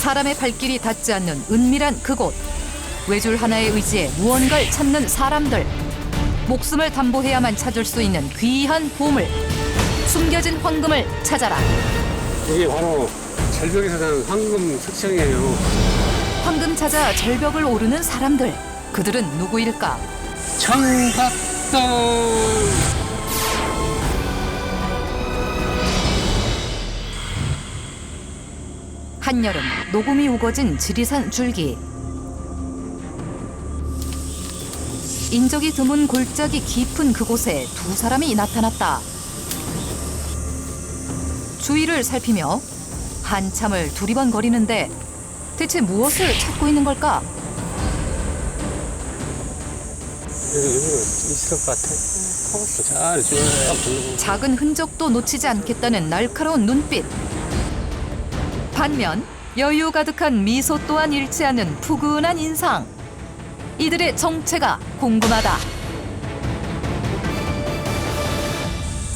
사람의 발길이 닿지 않는 은밀한 그곳. 외줄 하나의 의지에 무언가를 찾는 사람들. 목숨을 담보해야만 찾을 수 있는 귀한 보물. 숨겨진 황금을 찾아라. 이게 바로 절벽에서 나는 황금 석청이에요. 황금 찾아 절벽을 오르는 사람들. 그들은 누구일까? 청각동. 한여름 녹음이 우거진 지리산 줄기. 인적이 드문 골짜기 깊은 그곳에 두 사람이 나타났다. 주위를 살피며 한참을 두리번거리는데 대체 무엇을 찾고 있는 걸까? 여기 있을 것 같아. 잘 쭉. 작은 흔적도 놓치지 않겠다는 날카로운 눈빛. 반면 여유 가득한 미소 또한 잃지 않는 푸근한 인상. 이들의 정체가 궁금하다.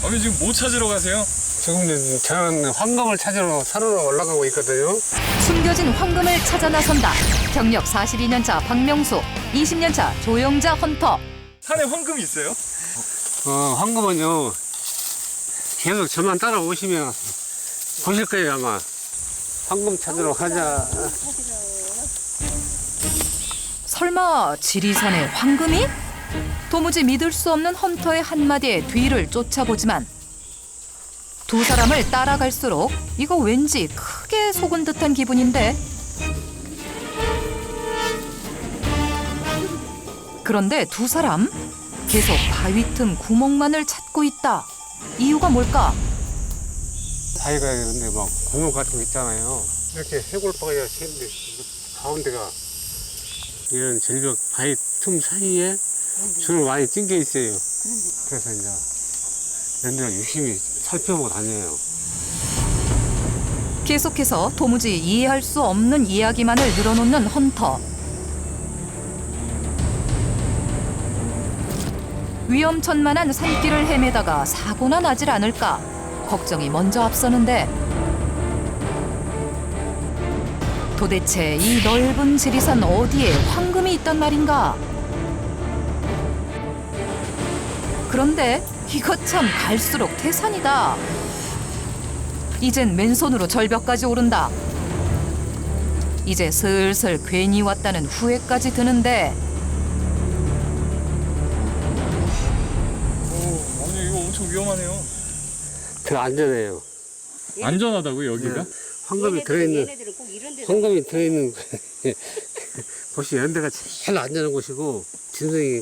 아니 지금 뭐 찾으러 가세요? 지금 저는 황금을 찾으러 산으로 올라가고 있거든요. 숨겨진 황금을 찾아 나선다. 경력 42년 차 박명수, 20년 차 조영자 헌터. 산에 황금이 있어요? 황금은요. 계속 저만 따라오시면 보실 거예요 아마. 황금 찾으러 가자. 설마 지리산에 황금이? 도무지 믿을 수 없는 헌터의 한마디에 뒤를 쫓아보지만 두 사람을 따라갈수록 이거 왠지 크게 속은 듯한 기분인데. 그런데 두 사람 계속 바위 틈 구멍만을 찾고 있다. 이유가 뭘까? 바위가 근데 막 구멍 같은 거 있잖아요. 이렇게 해골바위가 있는데 가운데가 이런 절벽 바위 틈 사이에 줄을 많이 찡겨 있어요. 그래서 이제 연대가 유심히 살펴보고 다녀요. 계속해서 도무지 이해할 수 없는 이야기만을 늘어놓는 헌터. 위험천만한 산길을 헤매다가 사고나 나질 않을까 걱정이 먼저 앞서는데 도대체 이 넓은 지리산 어디에 황금이 있단 말인가? 그런데 이것 참 갈수록 태산이다. 이젠 맨손으로 절벽까지 오른다. 이제 슬슬 괜히 왔다는 후회까지 드는데 아니 이거 엄청 위험하네요. 더 안전해요. 안전하다고요 여기가? 황금이 들어있는 곳이 이런 데가 제일 안전한 곳이고 짐승이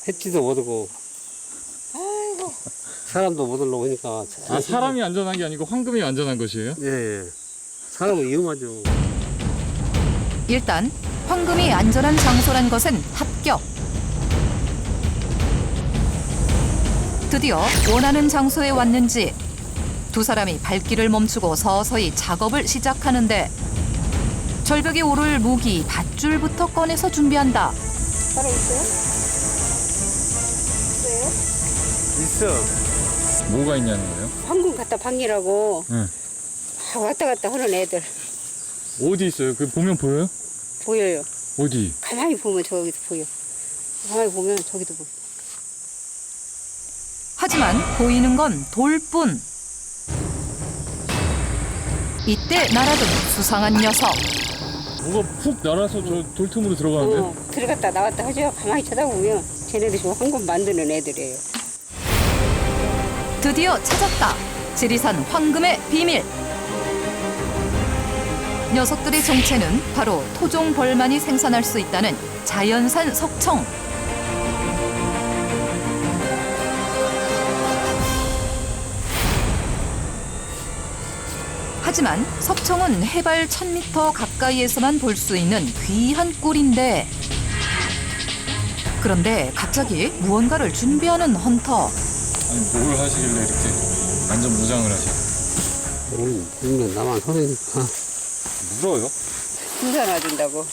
햇빛도 못 오고 사람도 못 올라오니까. 아 사람이 안전한 게 아니고 황금이 안전한 것이에요? 예. 사람은 위험하죠. 일단 황금이 안전한 장소란 것은 합격. 드디어 원하는 장소에 왔는지 두 사람이 발길을 멈추고 서서히 작업을 시작하는데 절벽에 오를 무기 밧줄부터 꺼내서 준비한다. 살아있어요? 있어요? 있어. 뭐가 있냐는 거예요? 황금 갖다 방이라고 네. 왔다 갔다 하는 애들 어디 있어요? 그 보면 보여요? 보여요. 어디? 가만히 보면 저기도 보여. 가만히 보면 저기도 보여. 하지만 보이는 건 돌뿐. 이때 날아든 수상한 녀석. 뭐가 푹 날아서 저 돌틈으로 들어가는데? 들어갔다 나왔다 하죠. 가만히 쳐다보면 쟤네들 지금 황금 만드는 애들이에요. 드디어 찾았다. 지리산 황금의 비밀. 녀석들의 정체는 바로 토종벌만이 생산할 수 있다는 자연산 석청. 하지만 석청은 해발 1000m 가까이에서만 볼 수 있는 귀한 꿀인데 그런데 갑자기 무언가를 준비하는 헌터. 아니 뭘 하시길래 이렇게 완전 무장을 하셔? 물면 나만 손해니까. 물어요? 주사 놔준다고.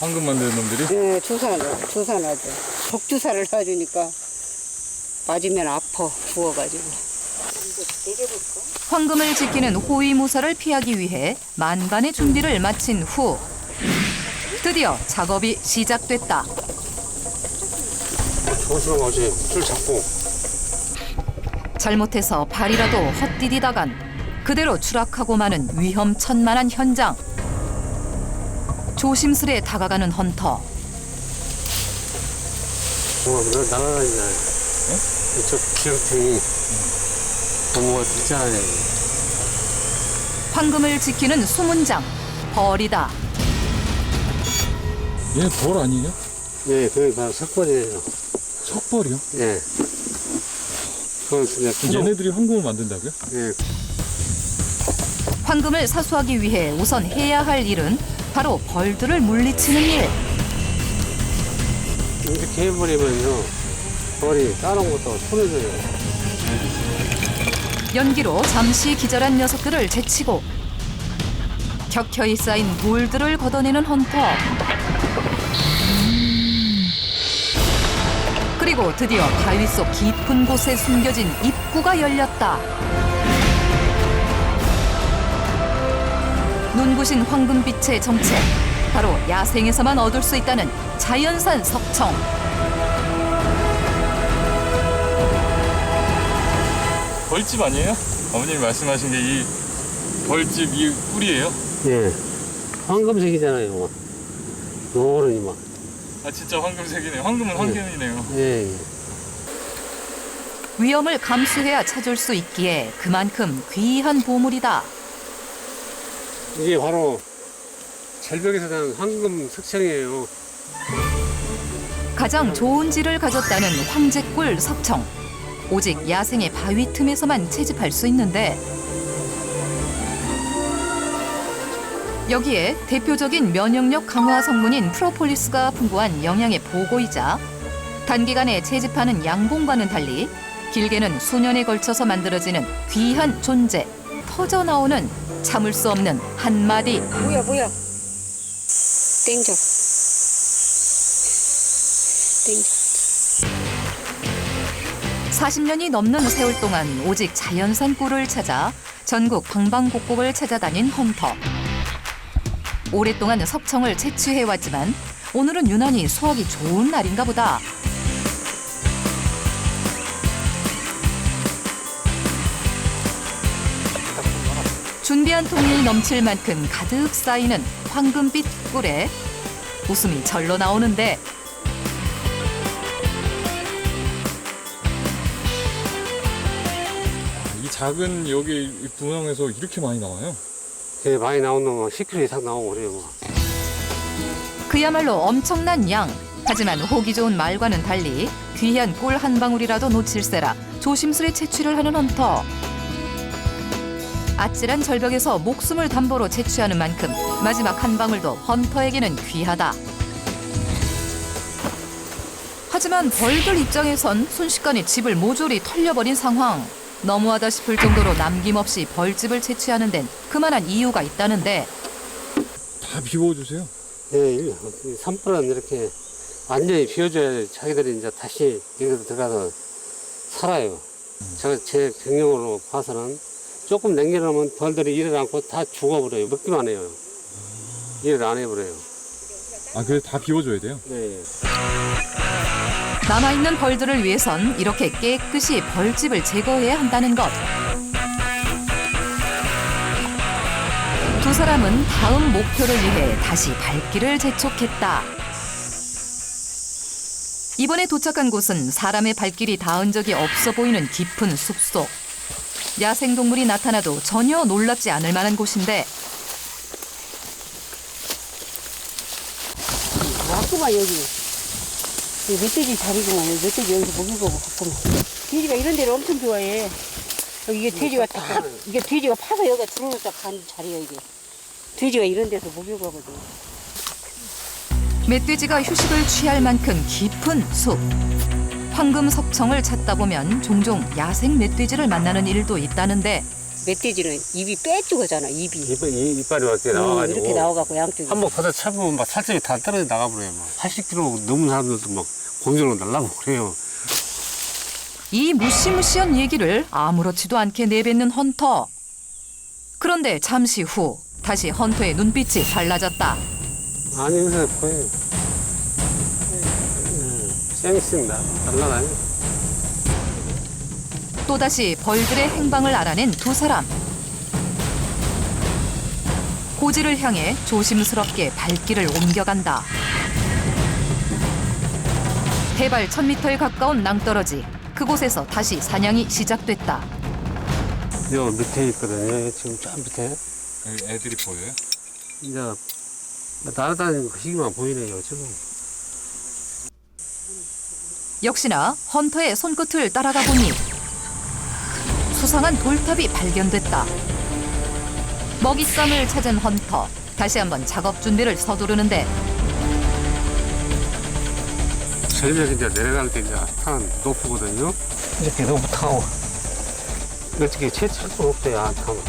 황금 만드는 놈들이? 네, 주사 놔줘. 독주사를 놔주니까 맞으면 아파 부어가지고. 황금을 지키는 호위무사를 피하기 위해 만반의 준비를 마친 후 드디어 작업이 시작됐다. 조심하고 오지. 줄 잡고. 잘못해서 발이라도 헛디디다간 그대로 추락하고 마는 위험천만한 현장. 조심스레 다가가는 헌터. 너 날아다니냐. 이쪽 기름탱이 도모가 있잖아요. 황금을 지키는 수문장. 벌이다. 얘 벌 아니에요? 예, 그게 바로 석벌이에요. 석벌이요? 예. 그건 그냥 얘네들이 황금을 만든다고요? 예. 황금을 사수하기 위해 우선 해야 할 일은 바로 벌들을 물리치는 일. 이렇게 해버리면요. 벌이 다른 것도 손에 들어요. 연기로 잠시 기절한 녀석들을 제치고 격혀이 쌓인 돌들을 걷어내는 헌터. 그리고 드디어 바위 속 깊은 곳에 숨겨진 입구가 열렸다. 눈부신 황금빛의 정체. 바로 야생에서만 얻을 수 있다는 자연산 석청. 벌집 아니에요? 어머님이 말씀하신 게 이 벌집 이 꿀이에요? 예. 황금색이잖아요. 노른이 막. 아 진짜 황금색이네요. 황금은 황금이네요. 예, 예. 위험을 감수해야 찾을 수 있기에 그만큼 귀한 보물이다. 이게 바로 절벽에서 나는 황금 석청이에요. 가장 좋은 질을 가졌다는 황제꿀 석청. 오직 야생의 바위 틈에서만 채집할 수 있는데 여기에 대표적인 면역력 강화 성분인 프로폴리스가 풍부한 영양의 보고이자 단기간에 채집하는 양봉과는 달리 길게는 수년에 걸쳐서 만들어지는 귀한 존재, 터져나오는 참을 수 없는 한마디. 뭐야 땡적 40년이 넘는 세월 동안 오직 자연산 꿀을 찾아 전국 방방곡곡을 찾아다닌 헌터. 오랫동안 석청을 채취해왔지만 오늘은 유난히 수확이 좋은 날인가 보다. 준비한 통이 넘칠 만큼 가득 쌓이는 황금빛 꿀에 웃음이 절로 나오는데 이 작은 여기 이 분황에서 이렇게 많이 나와요? 되게 많이 나오는 거 10kg 이상 나오고 그래요. 뭐. 그야말로 엄청난 양. 하지만 호기 좋은 말과는 달리 귀한 꿀 한 방울이라도 놓칠세라 조심스레 채취를 하는 헌터. 아찔한 절벽에서 목숨을 담보로 채취하는 만큼 마지막 한 방울도 헌터에게는 귀하다. 하지만 벌들 입장에선 순식간에 집을 모조리 털려버린 상황. 너무하다 싶을 정도로 남김없이 벌집을 채취하는 데는 그만한 이유가 있다는데 다 비워주세요. 예, 산불은 이렇게 완전히 비워줘야 자기들이 이제 다시 여기서 들어가서 살아요. 제 경영으로 봐서는 조금 남겨놓으면 벌들이 일을 않고 다 죽어버려요. 먹기만 해요. 일을 안 해버려요. 아 그래서 다 비워줘야 돼요? 네. 남아있는 벌들을 위해선 이렇게 깨끗이 벌집을 제거해야 한다는 것. 두 사람은 다음 목표를 위해 다시 발길을 재촉했다. 이번에 도착한 곳은 사람의 발길이 닿은 적이 없어 보이는 깊은 숲속. 야생동물이 나타나도 전혀 놀랍지 않을 만한 곳인데 왔구만 여기. 이 멧돼지 자리구만. 여기 멧돼지 여기서 먹는 거고 갔구만. 돼지가 이런 데를 엄청 좋아해. 여기 이게 돼지가 딱 이게 돼지가 파서 여기가 들어오니까 간 자리야 이게. 돼지가 이런 데서 목욕 하거든. 멧돼지가 휴식을 취할 만큼 깊은 숲. 황금 석청을 찾다 보면 종종 야생 멧돼지를 만나는 일도 있다는데 멧돼지는 입이 빼죽어잖아. 입이. 이빨이 어떻게 나와가지고. 이렇게 나와갖고 양쪽이. 한번 걷어 차보면 막 살점이 다 떨어져 나가버려요. 막. 80kg 넘은 사람들도 막 공중으로 날라가고 그래요. 이 무시무시한 얘기를 아무렇지도 않게 내뱉는 헌터. 그런데 잠시 후 다시 헌터의 눈빛이 달라졌다. 아니, 여기서 보여요. 쌩있습니다. 날라다녀. 또다시 벌들의 행방을 알아낸 두 사람. 고지를 향해 조심스럽게 발길을 옮겨간다. 해발 1000m에 가까운 낭떠러지. 그곳에서 다시 사냥이 시작됐다. 요 밑에 있거든요. 지금 저 밑에. 여기 애들이 보여요? 이제 날아다니는 그 시기만 보이네요, 지금. 역시나 헌터의 손끝을 따라가 보니 수상한 돌탑이 발견됐다. 먹잇감을 찾은 헌터. 다시 한번 작업 준비를 서두르는데 절벽 이제 내려갈 때 이제 산 높거든요. 이렇게 너무 타고. 어떻게 채취할 수 없어요, 타고.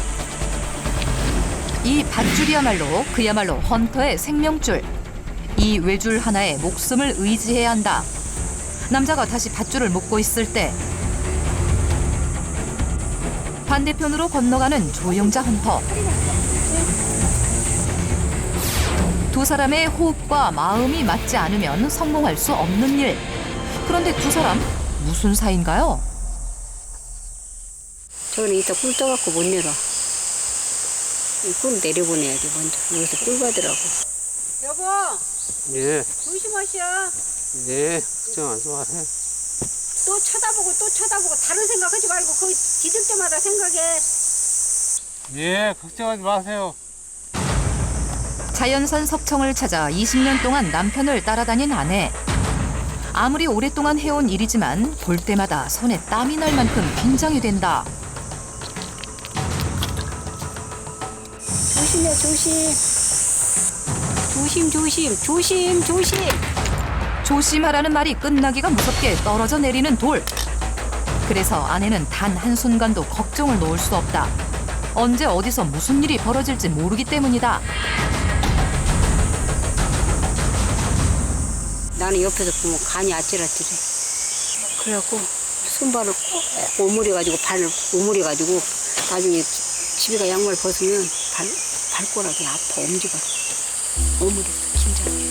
이 밧줄이야말로 헌터의 생명줄. 이 외줄 하나에 목숨을 의지해야 한다. 남자가 다시 밧줄을 묶고 있을 때 반대편으로 건너가는 조영자 헌터. 두 사람의 호흡과 마음이 맞지 않으면 성공할 수 없는 일. 그런데 두 사람 무슨 사이인가요? 저는 이따 꿀 떠갖고 못 내려. 이 꿀 내려보내야지 먼저. 여기서 꿀 받으라고. 여보, 예, 조심하셔. 예, 걱정하지 마세요. 또 쳐다보고 다른 생각하지 말고 거기 디딜 때마다 생각해. 예, 걱정하지 마세요. 자연산 석청을 찾아 20년 동안 남편을 따라다닌 아내. 아무리 오랫동안 해온 일이지만 볼 때마다 손에 땀이 날 만큼 긴장이 된다. 조심해, 조심. 조심. 조심하라는 말이 끝나기가 무섭게 떨어져 내리는 돌. 그래서 아내는 단 한순간도 걱정을 놓을 수 없다. 언제 어디서 무슨 일이 벌어질지 모르기 때문이다. 나는 옆에서 보면 간이 아찔아찔해. 그래갖고 손발을 꼭 오므려가지고 발을 오므려가지고 나중에 집에 가 양말 벗으면 발가락이 아파 엄지가 오므려서 긴장해.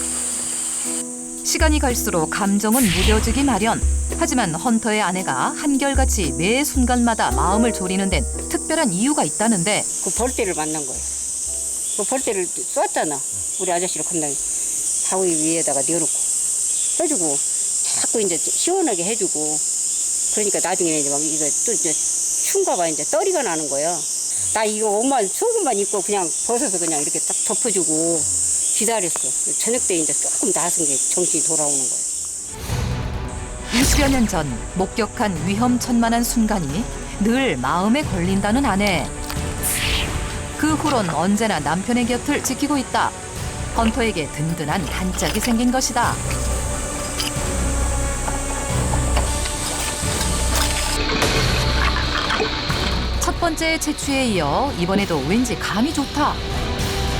시간이 갈수록 감정은 무뎌지기 마련. 하지만 헌터의 아내가 한결같이 매 순간마다 마음을 졸이는 데는 특별한 이유가 있다는데 그 벌떼를 만난 거예요. 그 벌떼를 쐈잖아. 우리 아저씨를 건너기 바위 위에다가 내놓고 해주고 자꾸 이제 시원하게 해주고 그러니까 나중에 이제 막 이거 또 이제 춘가 봐 이제 떨이가 나는 거야. 나 이거 옷만 속옷만 입고 그냥 벗어서 그냥 이렇게 딱 덮어주고 기다렸어. 저녁 때 이제 조금 나선 게 정신이 돌아오는 거예요. 20여 년 전 목격한 위험천만한 순간이 늘 마음에 걸린다는 아내. 그 후론 언제나 남편의 곁을 지키고 있다. 헌터에게 든든한 단짝이 생긴 것이다. 첫 번째 채취에 이어 이번에도 왠지 감이 좋다.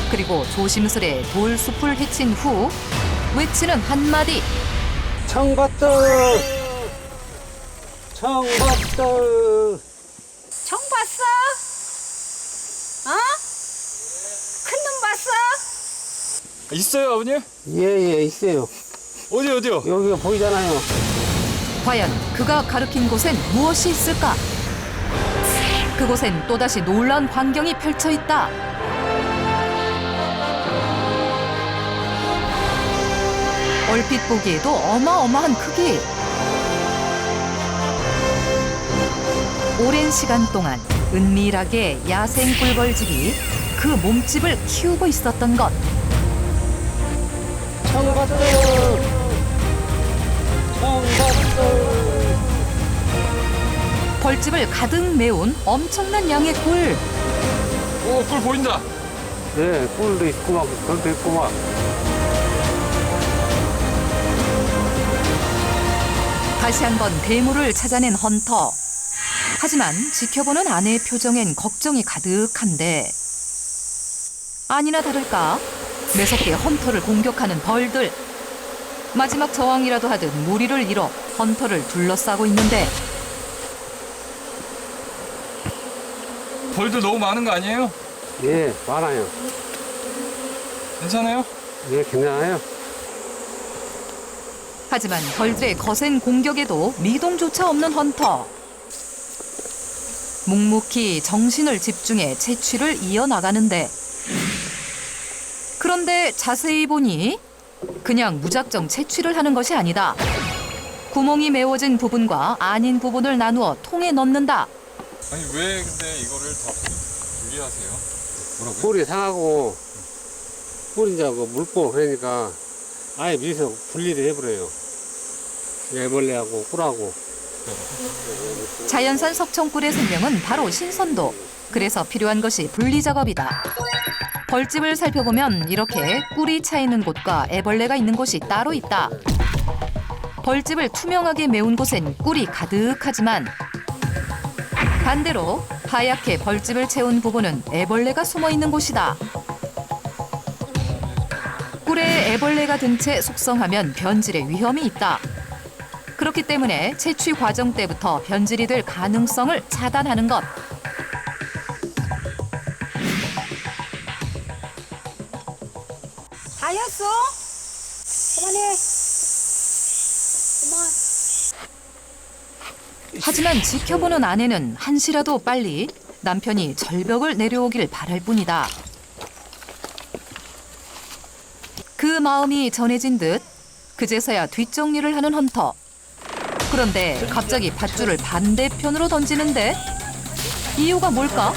그리고 조심스레 돌숲을 헤친 후 외치는 한마디. 청밭들! 정 봤어? 어? 큰 놈 봤어? 있어요, 아버님? 예, 있어요. 어디요? 여기가 보이잖아요. 과연 그가 가리킨 곳엔 무엇이 있을까? 그곳엔 또다시 놀라운 광경이 펼쳐 있다. 얼핏 보기에도 어마어마한 크기. 오랜 시간 동안 은밀하게 야생 꿀벌집이 그 몸집을 키우고 있었던 것. 벌집을 가득 메운 엄청난 양의 꿀. 오, 꿀 보인다. 네, 꿀도 있고 막 돌도 있고 막. 다시 한번 대물을 찾아낸 헌터. 하지만 지켜보는 아내의 표정엔 걱정이 가득한데 아니나 다를까 매섭게 헌터를 공격하는 벌들. 마지막 저항이라도 하듯 무리를 이뤄 헌터를 둘러싸고 있는데 벌도 너무 많은 거 아니에요? 예, 많아요. 괜찮아요? 예, 괜찮아요. 하지만 벌들의 거센 공격에도 미동조차 없는 헌터. 묵묵히 정신을 집중해 채취를 이어나가는데 그런데 자세히 보니 그냥 무작정 채취를 하는 것이 아니다. 구멍이 메워진 부분과 아닌 부분을 나누어 통에 넣는다. 아니 왜 근데 이거를 다 분리하세요? 뭐라고요? 꿀이 상하고 꿀이 이제 뭐 묽고 그러니까 아예 미리서 분리를 해버려요. 애벌레하고 꿀하고. 자연산 석청꿀의 생명은 바로 신선도. 그래서 필요한 것이 분리 작업이다. 벌집을 살펴보면 이렇게 꿀이 차 있는 곳과 애벌레가 있는 곳이 따로 있다. 벌집을 투명하게 메운 곳엔 꿀이 가득하지만 반대로 하얗게 벌집을 채운 부분은 애벌레가 숨어 있는 곳이다. 꿀에 애벌레가 든 채 숙성하면 변질의 위험이 있다. 그렇기 때문에 채취 과정 때부터 변질이 될 가능성을 차단하는 것. 다였어? 그만해. 그만. 하지만 지켜보는 아내는 한시라도 빨리 남편이 절벽을 내려오길 바랄 뿐이다. 그 마음이 전해진 듯 그제서야 뒷정리를 하는 헌터. 그런데 갑자기 밧줄을 반대편으로 던지는데 이유가 뭘까?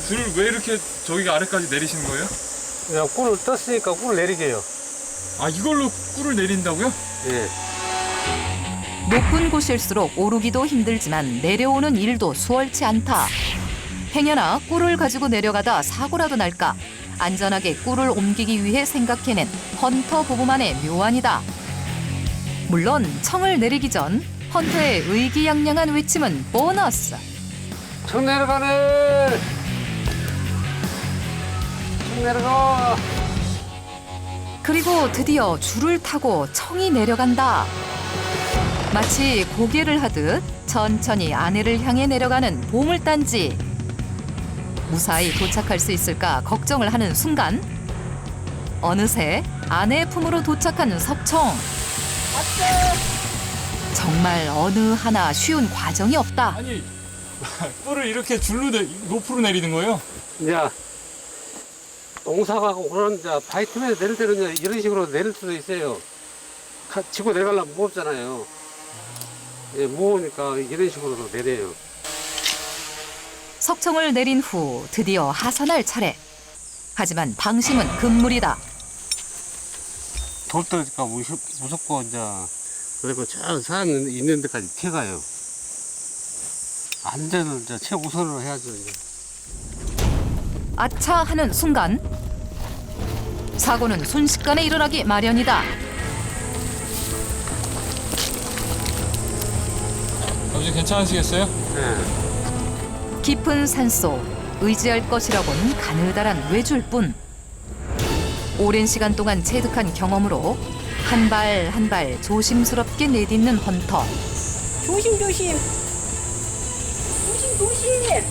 줄을 왜 이렇게 저기 아래까지 내리시는 거예요? 그냥 꿀을 떴으니까 꿀을 내리게요. 아 이걸로 꿀을 내린다고요? 예. 높은 곳일수록 오르기도 힘들지만 내려오는 일도 수월치 않다. 행여나 꿀을 가지고 내려가다 사고라도 날까 안전하게 꿀을 옮기기 위해 생각해낸 헌터 부부만의 묘안이다. 물론 청을 내리기 전 헌터의 의기양양한 외침은 보너스. 청 내려가네. 청 내려가. 그리고 드디어 줄을 타고 청이 내려간다. 마치 고개를 하듯 천천히 아내를 향해 내려가는 보물단지. 무사히 도착할 수 있을까 걱정을 하는 순간 어느새 아내 품으로 도착한 석청. 정말 어느 하나 쉬운 과정이 없다. 아니 꿀을 이렇게 줄로 높으로 내리는 거예요? 이제 농사가고 그런 이제 바이트면에 내릴 때는 이제 이런 식으로 내릴 수도 있어요. 지고 내려가려면 무겁잖아요. 예, 무거우니까 이런 식으로 내려요. 석청을 내린 후 드디어 하산할 차례. 하지만 방심은 금물이다. 돌 떨어질까 무섭고 이제 그리고 저 산 있는 데까지 튀어가요. 안전을 이제 최우선으로 해야죠. 이제. 아차 하는 순간 사고는 순식간에 일어나기 마련이다. 아버지 괜찮으시겠어요? 네. 깊은 산속 의지할 것이라곤 가느다란 외줄 뿐. 오랜 시간 동안 체득한 경험으로 한 발 한 발 조심스럽게 내딛는 헌터. 조심 조심. 조심 조심.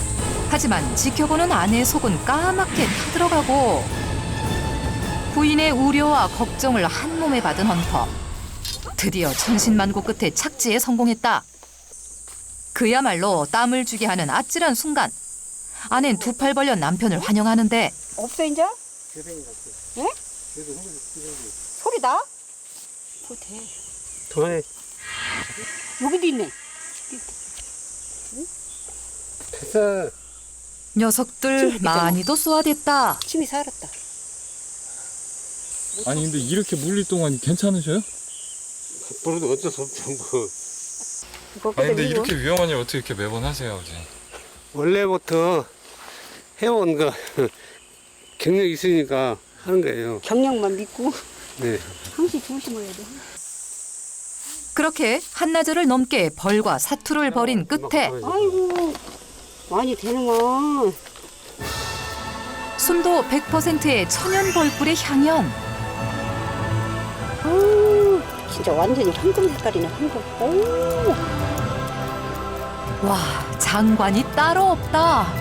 하지만 지켜보는 아내의 속은 까맣게 타들어가고 부인의 우려와 걱정을 한 몸에 받은 헌터. 드디어 천신만고 끝에 착지에 성공했다. 그야말로 땀을 주게 하는 아찔한 순간. 아내는 두 팔 벌려 남편을 환영하는데 없어 이제? 예? 소리 나? 그거 돼. 더 여기도 있네. 됐어. 녀석들 많이도 쏘아댔다. 침이 살았다. 아니 근데 이렇게 물릴 동안 괜찮으셔요? 그래도 어쩔 수 없죠. 뭐. 아니 근데 이렇게 위험한 일 어떻게 이렇게 매번 하세요 아버지? 원래부터 해온 거 경력이 있으니까 하는 거예요. 경력만 믿고 네. 항상 조심해야 돼. 그렇게 한나절을 넘게 벌과 사투를 벌인 끝에 아이고 많이 되는구만. 순도 100%의 천연 벌꿀의 향연. 진짜 완전히 황금 색깔이네 황금. 오. 와, 장관이 따로 없다.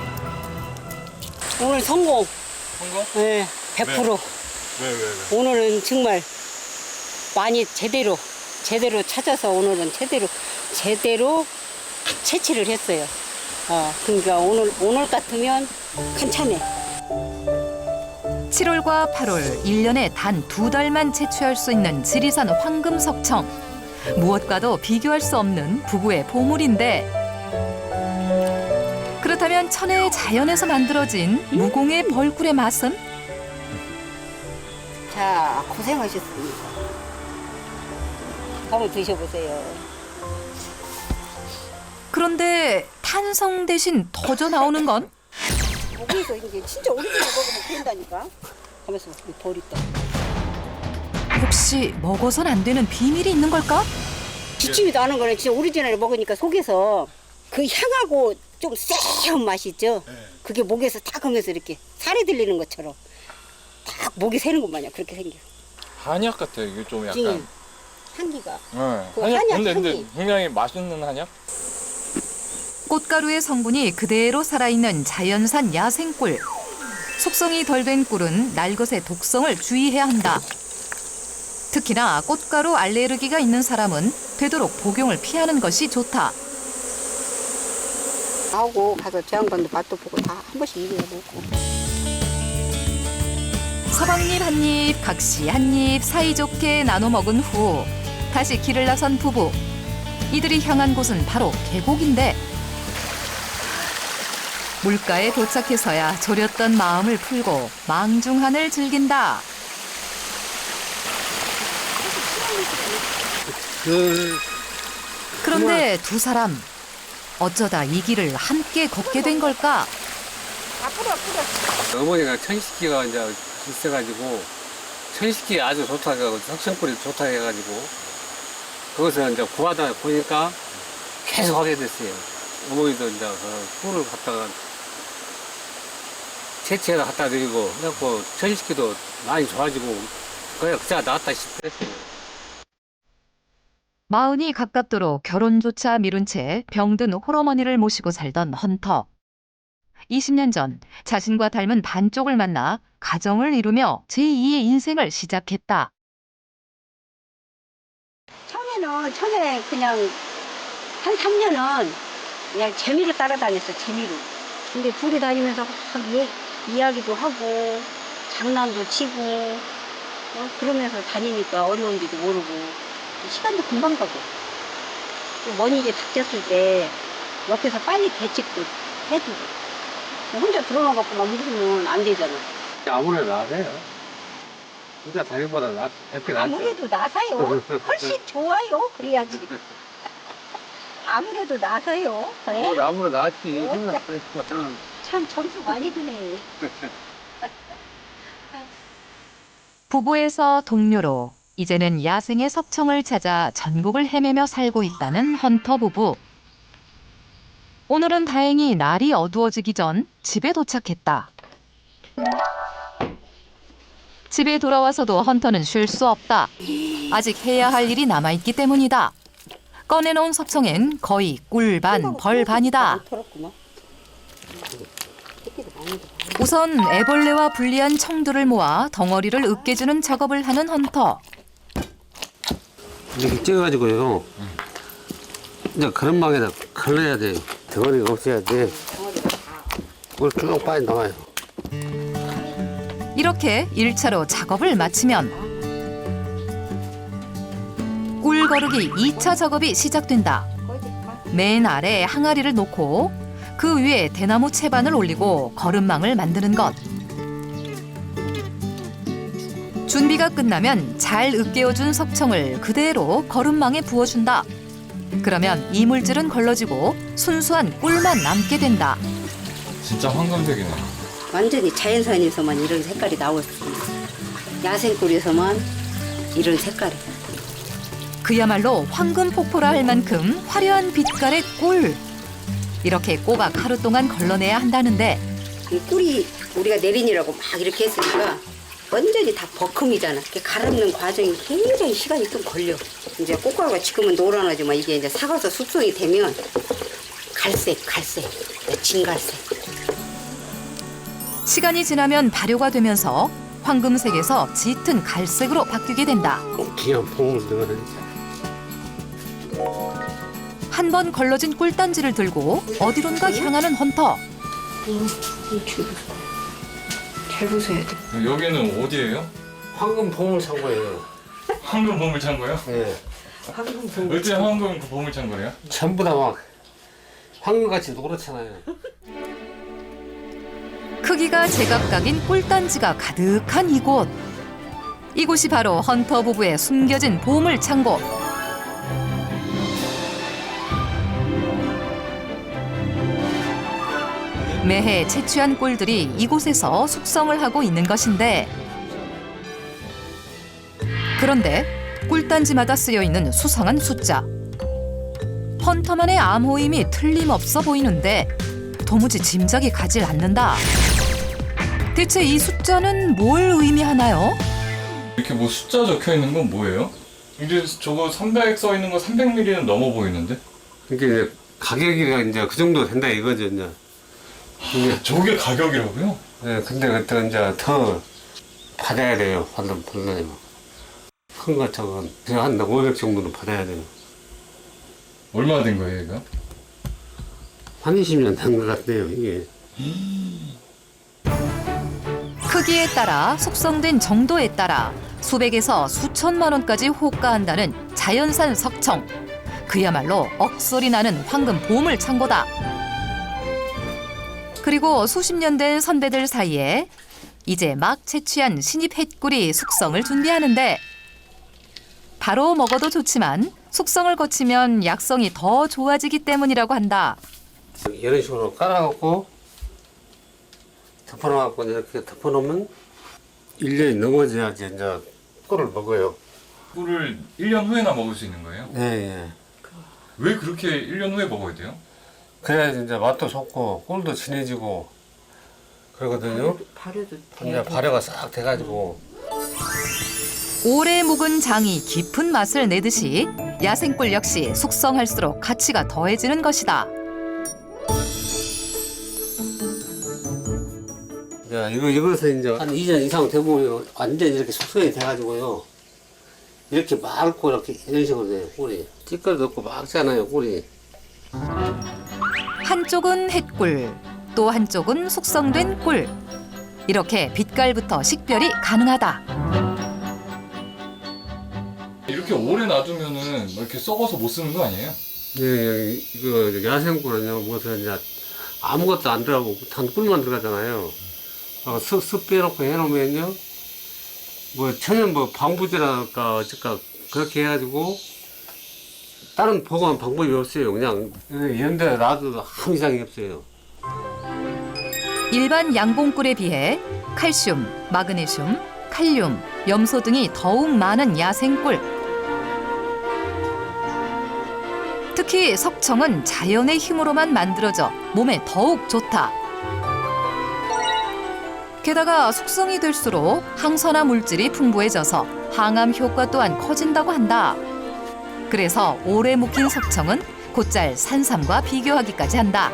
오늘 성공. 성공? 네, 100%. 왜? 오늘은 정말 많이 제대로 찾아서 오늘은 제대로 채취를 했어요. 그러니까 오늘 같으면 괜찮네. 7월과 8월 1년에 단 2달만 채취할 수 있는 지리산 황금석청. 무엇과도 비교할 수 없는 부부의 보물인데 그렇다면 천혜의 자연에서 만들어진 무공의 벌꿀의 맛은? 자, 고생하셨습니다. 한번 드셔보세요. 그런데 탄성 대신 터져 나오는 건? 거기서 이제 진짜 오리지널 먹으면 된다니까. 하면서 버리다. 혹시 먹어선 안 되는 비밀이 있는 걸까? 기침이 나는 거는 진짜 오리지널 먹으니까 속에서 그 향하고 좀 쎄한 맛이 있죠. 그게 목에서 딱 하면서 이렇게 살이 들리는 것처럼 딱 목이 새는 것 마냥 그렇게 생겨. 한약 같아요. 이게 좀 약간. 찡. 향기가. 네. 그 한약. 한약 근데 향이. 굉장히 맛있는 한약? 꽃가루의 성분이 그대로 살아있는 자연산 야생꿀. 숙성이 덜 된 꿀은 날것의 독성을 주의해야 한다. 특히나 꽃가루 알레르기가 있는 사람은 되도록 복용을 피하는 것이 좋다. 나오고 가서 저 양반도 맛도 보고 다 한 번씩 이겨야 먹고. 서방잎 한 입, 각시 한 입 사이좋게 나눠 먹은 후 다시 길을 나선 부부. 이들이 향한 곳은 바로 계곡인데 물가에 도착해서야 졸였던 마음을 풀고 망중한을 즐긴다. 그런데 두 사람 어쩌다 이 길을 함께 걷게 된 걸까? 어머니가 천식기가 이제 있어가지고 천식기 아주 좋다 해가지고 석천꿀이 좋다 해가지고 거기서 이제 구하다 보니까 계속 하게 됐어요. 어머니도 이제 그 꿀을 갖다가 채취해서 갖다 드리고 그래갖고 천식기도 많이 좋아지고 그냥 그자 나왔다 싶었어요. 마흔이 가깝도록 결혼조차 미룬 채 병든 홀어머니를 모시고 살던 헌터. 20년 전 자신과 닮은 반쪽을 만나 가정을 이루며 제2의 인생을 시작했다. 처음에 그냥 한 3년은 그냥 재미로 따라다녔어, 재미로. 근데 둘이 다니면서 막 이야기도 하고 장난도 치고 그러면서 다니니까 어려운지도 모르고 시간도 금방 가고 또 머니게 탁 졌을 때 옆에서 빨리 대책도 해주고 혼자 들어가갖고 막 묻으면 안 되잖아. 아무래도 나세요. 진짜 다리보다 낫게 낫죠. 아무래도 나서요. 훨씬 좋아요. 그래야지. 아무래도 나서요. 그래? 아무래도 낫지. 참 점수 많이 드네. 부부에서 동료로 이제는 야생의 석청을 찾아 전국을 헤매며 살고 있다는 헌터 부부. 오늘은 다행히 날이 어두워지기 전 집에 도착했다. 집에 돌아와서도 헌터는 쉴 수 없다. 아직 해야 할 일이 남아있기 때문이다. 꺼내놓은 석청엔 거의 꿀 반, 벌 반이다. 우선 애벌레와 분리한 청두를 모아 덩어리를 으깨주는 작업을 하는 헌터. 이렇게 찍어가지고요. 이제 그런방에다 걸러야 돼. 덩어리가 없어야 돼. 물 쭉 빠져 나와요. 이렇게 1차로 작업을 마치면 꿀 거르기 2차 작업이 시작된다. 맨 아래 항아리를 놓고 그 위에 대나무 채반을 올리고 거름망을 만드는 것. 준비가 끝나면 잘 으깨어준 석청을 그대로 거름망에 부어준다. 그러면 이물질은 걸러지고 순수한 꿀만 남게 된다. 진짜 황금색이네. 완전히 자연산에서만 이런 색깔이 나왔습니다. 야생꿀에서만 이런 색깔이. 그야말로 황금 폭포라 할 만큼 화려한 빛깔의 꿀. 이렇게 꼬박 하루 동안 걸러내야 한다는데 이 꿀이 우리가 내린이라고 막 이렇게 했으니까 완전히 다 버큼이잖아. 이렇게 갈아엎는 과정이 굉장히 시간이 좀 걸려. 이제 꽃가루가 지금은 노란하지만 이게 이제 사가서 숙성이 되면 갈색, 진갈색. 시간이 지나면 발효가 되면서 황금색에서 짙은 갈색으로 바뀌게 된다. 기한 봉을 넣어야지. 한 번 걸러진 꿀단지를 들고 어디론가 향하는 헌터. 잘 보세요. 여기는 어디예요? 황금 봉을 산 거예요. 황금 보물 창고요? 예. 어째 황금 보물 창고래요? 전부 다 막 황금같이 노랗잖아요. 크기가 제각각인 꿀단지가 가득한 이곳. 이곳이 바로 헌터 부부의 숨겨진 보물 창고. 매해 채취한 꿀들이 이곳에서 숙성을 하고 있는 것인데, 그런데 꿀단지마다 쓰여 있는 수상한 숫자. 헌터만의 암호임이 틀림없어 보이는데 도무지 짐작이 가질 않는다. 대체 이 숫자는 뭘 의미하나요? 이렇게 뭐 숫자 적혀 있는 건 뭐예요? 이제 저거 300 써 있는 거 300ml는 넘어 보이는데? 이게 이제 가격이 이제 그 정도 된다 이거죠, 이제. 이게 저게 가격이라고요? 네, 근데 그때 이제 더 받아야 돼요. 받으려면. 큰 거 저건 그냥 한 500 정도는 받아야 돼요. 얼마 된 거예요, 이거? 한 20년 된 것 같네요, 이게. 크기에 따라 숙성된 정도에 따라 수백에서 수천만 원까지 호가한다는 자연산 석청. 그야말로 억소리 나는 황금 보물 창고다. 그리고 수십 년 된 선배들 사이에 이제 막 채취한 신입 햇꿀이 숙성을 준비하는데, 바로 먹어도 좋지만 숙성을 거치면 약성이 더 좋아지기 때문이라고 한다. 이런 식으로 깔아갖고 덮어놓고 이렇게 덮어놓으면 1년이 넘어져야지 이제 꿀을 먹어요. 꿀을 1년 후에나 먹을 수 있는 거예요? 예, 예. 왜 그렇게 1년 후에 먹어야 돼요? 그래야지 이제 맛도 좋고 꿀도 진해지고 그러거든요. 발효도 이제 발효가 싹 돼가지고. 오래 묵은 장이 깊은 맛을 내듯이 야생꿀 역시 숙성할수록 가치가 더해지는 것이다. 야, 이것은 이제 한 2년 이상 되면 완전 이렇게 숙성이 돼가지고요. 이렇게 맑고 이렇게 이런 식으로 돼요, 꿀이. 찌꺼기도 없고 맑잖아요, 꿀이. 한쪽은 햇꿀, 또 한쪽은 숙성된 꿀. 이렇게 빛깔부터 식별이 가능하다. 이렇게 오래 놔두면은 뭐 이렇게 썩어서 못 쓰는 거 아니에요? 예, 이거 야생꿀은요, 무슨 이제 아무것도 안 들어가고 단 꿀만 들어가잖아요. 습 빼놓고 해놓으면요, 뭐 천연 뭐 방부제랄까 어쩔까 그렇게 해가지고 다른 보관 방법이 없어요. 그냥 이런 데 놔둬도 아무 이상이 없어요. 일반 양봉꿀에 비해 칼슘, 마그네슘, 칼륨, 염소 등이 더욱 많은 야생꿀. 특히 석청은 자연의 힘으로만 만들어져 몸에 더욱 좋다. 게다가 숙성이 될수록 항산화 물질이 풍부해져서 항암 효과 또한 커진다고 한다. 그래서 오래 묵힌 석청은 곧잘 산삼과 비교하기까지 한다.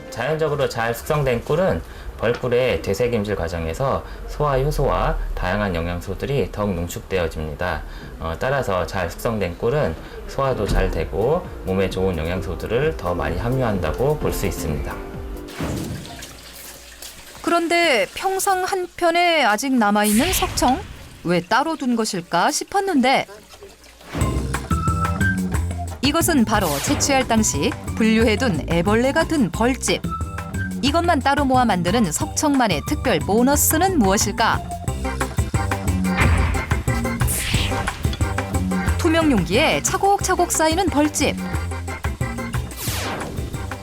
자연적으로 잘 숙성된 꿀은 벌꿀의 되새김질 과정에서 소화 효소와 다양한 영양소들이 더욱 농축되어집니다. 따라서 잘 숙성된 꿀은 소화도 잘 되고 몸에 좋은 영양소들을 더 많이 함유한다고 볼 수 있습니다. 그런데 평상 한편에 아직 남아있는 석청? 왜 따로 둔 것일까 싶었는데, 이것은 바로 채취할 당시 분류해둔 애벌레가 든 벌집. 이것만 따로 모아 만드는 석청만의 특별 보너스는 무엇일까? 투명 용기에 차곡차곡 쌓이는 벌집.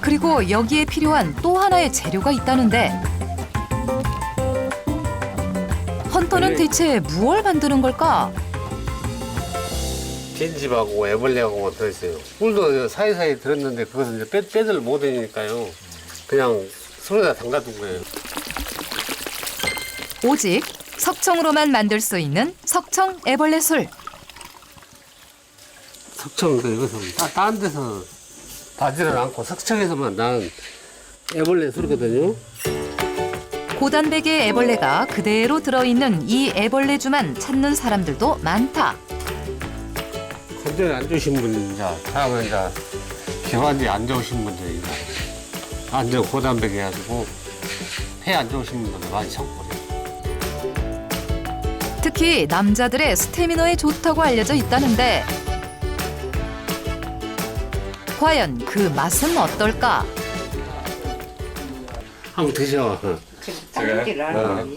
그리고 여기에 필요한 또 하나의 재료가 있다는데, 헌터는 대체 무엇을 만드는 걸까? 빈집하고 애벌레하고 들어있어요. 꿀도 사이사이 들었는데 그것은 이제 빼들 못하니까요. 그냥 손에다 담가둔 거예요. 오직 석청으로만 만들 수 있는 석청 애벌레술. 석청 이것은 다른 데서 나지는 않고 석청에서만 난 애벌레 소리거든요. 고단백의 애벌레가 그대로 들어있는 이 애벌레주만 찾는 사람들도 많다. 건전이 안 좋으신 분들, 이제, 다음에 이제, 기관이 안 좋으신 분들, 이제, 안 좋은 고단백 해가지고, 폐 안 좋으신 분들 많이 참고 그래요. 특히 남자들의 스태미너에 좋다고 알려져 있다는데 과연 그 맛은 어떨까? 한번 드셔. 제가요?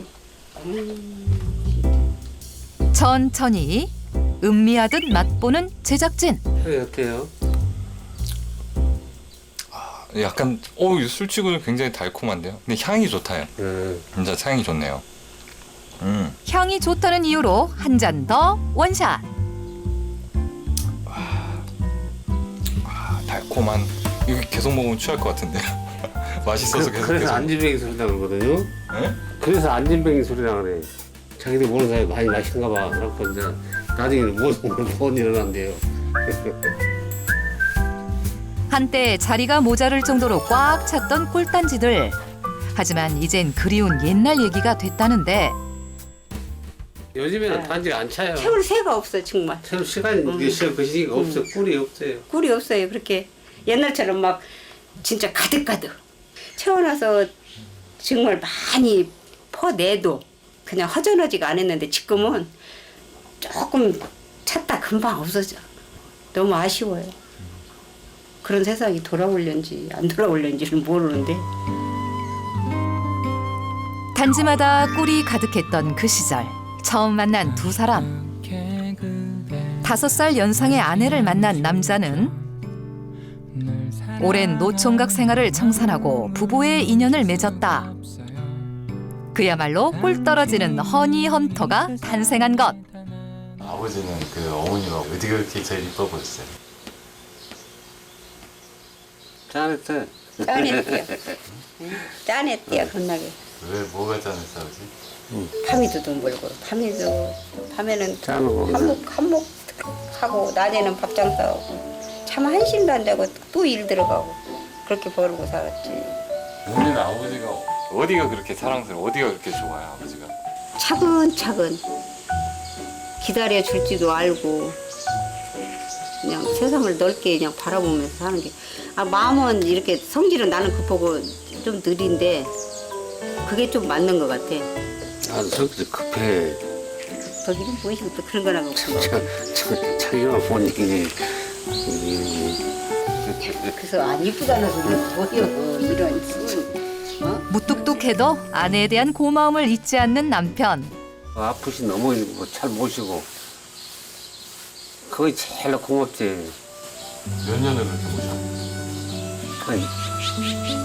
천천히 음미하듯 맛보는 제작진. 회 어때요? 약간 술치고는 굉장히 달콤한데요. 근데 향이 좋다요. 진짜 향이 좋네요. 향이 좋다는 이유로 한 잔 더 원샷. 달콤한. 이거 계속 먹으면 취할 것 같은데요. 맛있어서 계속. 그래서 안진뱅이 소리나 그러거든요. 네? 그래서 안진뱅이 소리나 그래. 자기들 모르는 사람이 많이 마신가 봐. 그래갖고 이제, 나중에는 못 일어난대요. 한때 자리가 모자랄 정도로 꽉 찼던 꿀단지들. 하지만 이젠 그리운 옛날 얘기가 됐다는데 요즘에는 단지가 안 차요. 채울 새가 없어 정말. 채울 시간이 그 시기가 없어요. 꿀이 없어요. 꿀이 없어요. 그렇게 옛날처럼 막 진짜 가득가득 채워놔서 정말 많이 퍼내도 그냥 허전하지가 않았는데 지금은 조금 찼다 금방 없어져. 너무 아쉬워요. 그런 세상이 돌아올련지 안 돌아올련지는 모르는데 단지마다 꿀이 가득했던 그 시절 처음 만난 두 사람. 5살 연상의 아내를 만난 남자는 오랜 노총각 생활을 청산하고 부부의 인연을 맺었다. 그야말로 꿀 떨어지는 허니 헌터가 탄생한 것. 아버지는 그 어머니가 어디 그렇게 제일 이뻐 보였어요? 짠했어요. 짠했대요. 짠했대요 겁나게. 왜 뭐가 짠했어 아버지? 밤에도 돈 벌고 밤에는 짠하고. 한몫하고 낮에는 밥장 싸우고 참 한심도 안 자고 또 일 들어가고 그렇게 벌고 살았지. 오늘 아버지가 어디가 그렇게 사랑스러워? 어디가 그렇게 좋아요, 아버지가? 차근차근 기다려 줄지도 알고 그냥 세상을 넓게 그냥 바라보면서 사는 게 마음은 이렇게 성질은 나는 급하고 좀 느린데 그게 좀 맞는 것 같아. 난 성질이 급해. 거기는 보이시고 또 그런 거나 없고. 자기만 본 얘기. 그래서 안 이쁘다는 소리는 뭐예요 이런 무뚝뚝해도 아내에 대한 고마움을 잊지 않는 남편. 아프신 어머니 잘 모시고. 그게 제일 고맙지. 몇 년을 그렇게 모셔? 한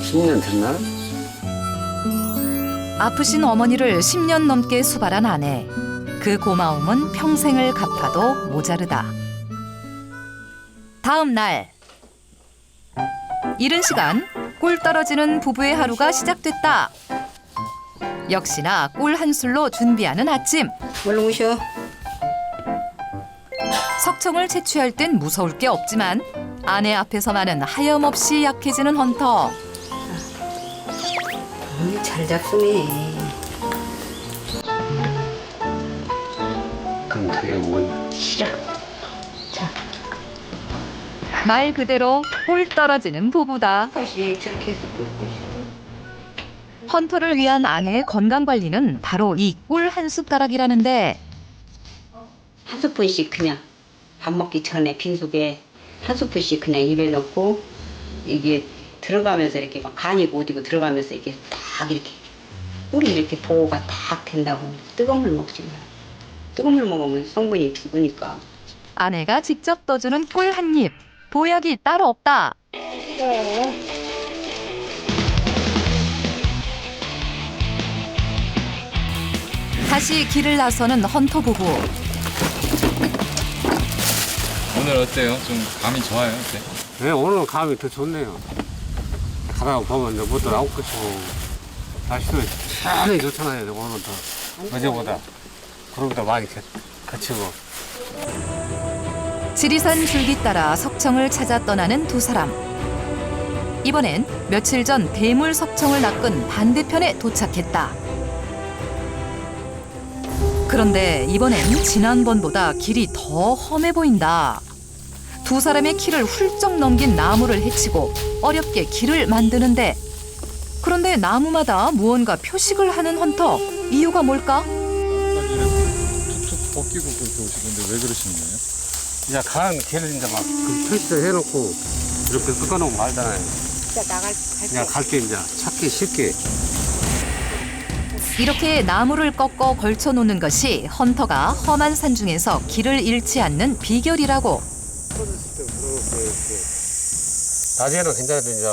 10년 됐나? 아프신 어머니를 10년 넘게 수발한 아내. 그 고마움은 평생을 갚아도 모자르다. 다음 날 이른 시간 꿀 떨어지는 부부의 하루가 시작됐다. 역시나 꿀 한 술로 준비하는 아침. 얼른 오셔. 석청을 채취할 땐 무서울 게 없지만 아내 앞에서만은 하염없이 약해지는 헌터. 잘 잡수네. 그럼 되게 뭐. 싫어. 자, 말 그대로 꿀 떨어지는 부부다. 다시 저렇게 헌터를 위한 아내의 건강 관리는 바로 이 꿀 한 숟가락이라는데 한 스푼씩 그냥 밥 먹기 전에 빈속에 한 스푼씩 그냥 입에 넣고 이게 들어가면서 이렇게 막 간이 고디고 들어가면서 이렇게 딱 이렇게 꿀이 이렇게 보호가 딱 된다고. 뜨거운 물 먹지 마. 뜨거운 물 먹으면 성분이 죽으니까. 아내가 직접 떠주는 꿀 한 입. 보약이 따로 없다. 다시 길을 나서는 헌터 부부. 오늘 어때요? 좀 감이 좋아요, 어때? 네, 오늘 감이 더 좋네요. 가다가 보면 이제 뭐도 나올 것이고, 날씨도 시원하게 좋잖아요, 오늘 더. 어제보다. 구름도 많이 걷히고. 지리산 줄기 따라 석청을 찾아 떠나는 두 사람. 이번엔 며칠 전 대물 석청을 낚은 반대편에 도착했다. 그런데 이번엔 지난번보다 길이 더 험해 보인다. 두 사람의 키를 훌쩍 넘긴 나무를 헤치고 어렵게 길을 만드는데, 그런데 나무마다 무언가 표식을 하는 헌터. 이유가 뭘까? 툭툭 벗기고 그렇게 오시는데 왜 그러시는 거예요? 이제 가는 길을 이제 막 그 표시를 해놓고 이렇게 섞어놓으면 말잖아요. 진짜 그냥 갈 때 이제 찾기 쉽게. 이렇게 나무를 꺾어 걸쳐 놓는 것이 헌터가 험한 산 중에서 길을 잃지 않는 비결이라고. 낮에는 괜찮은데 이제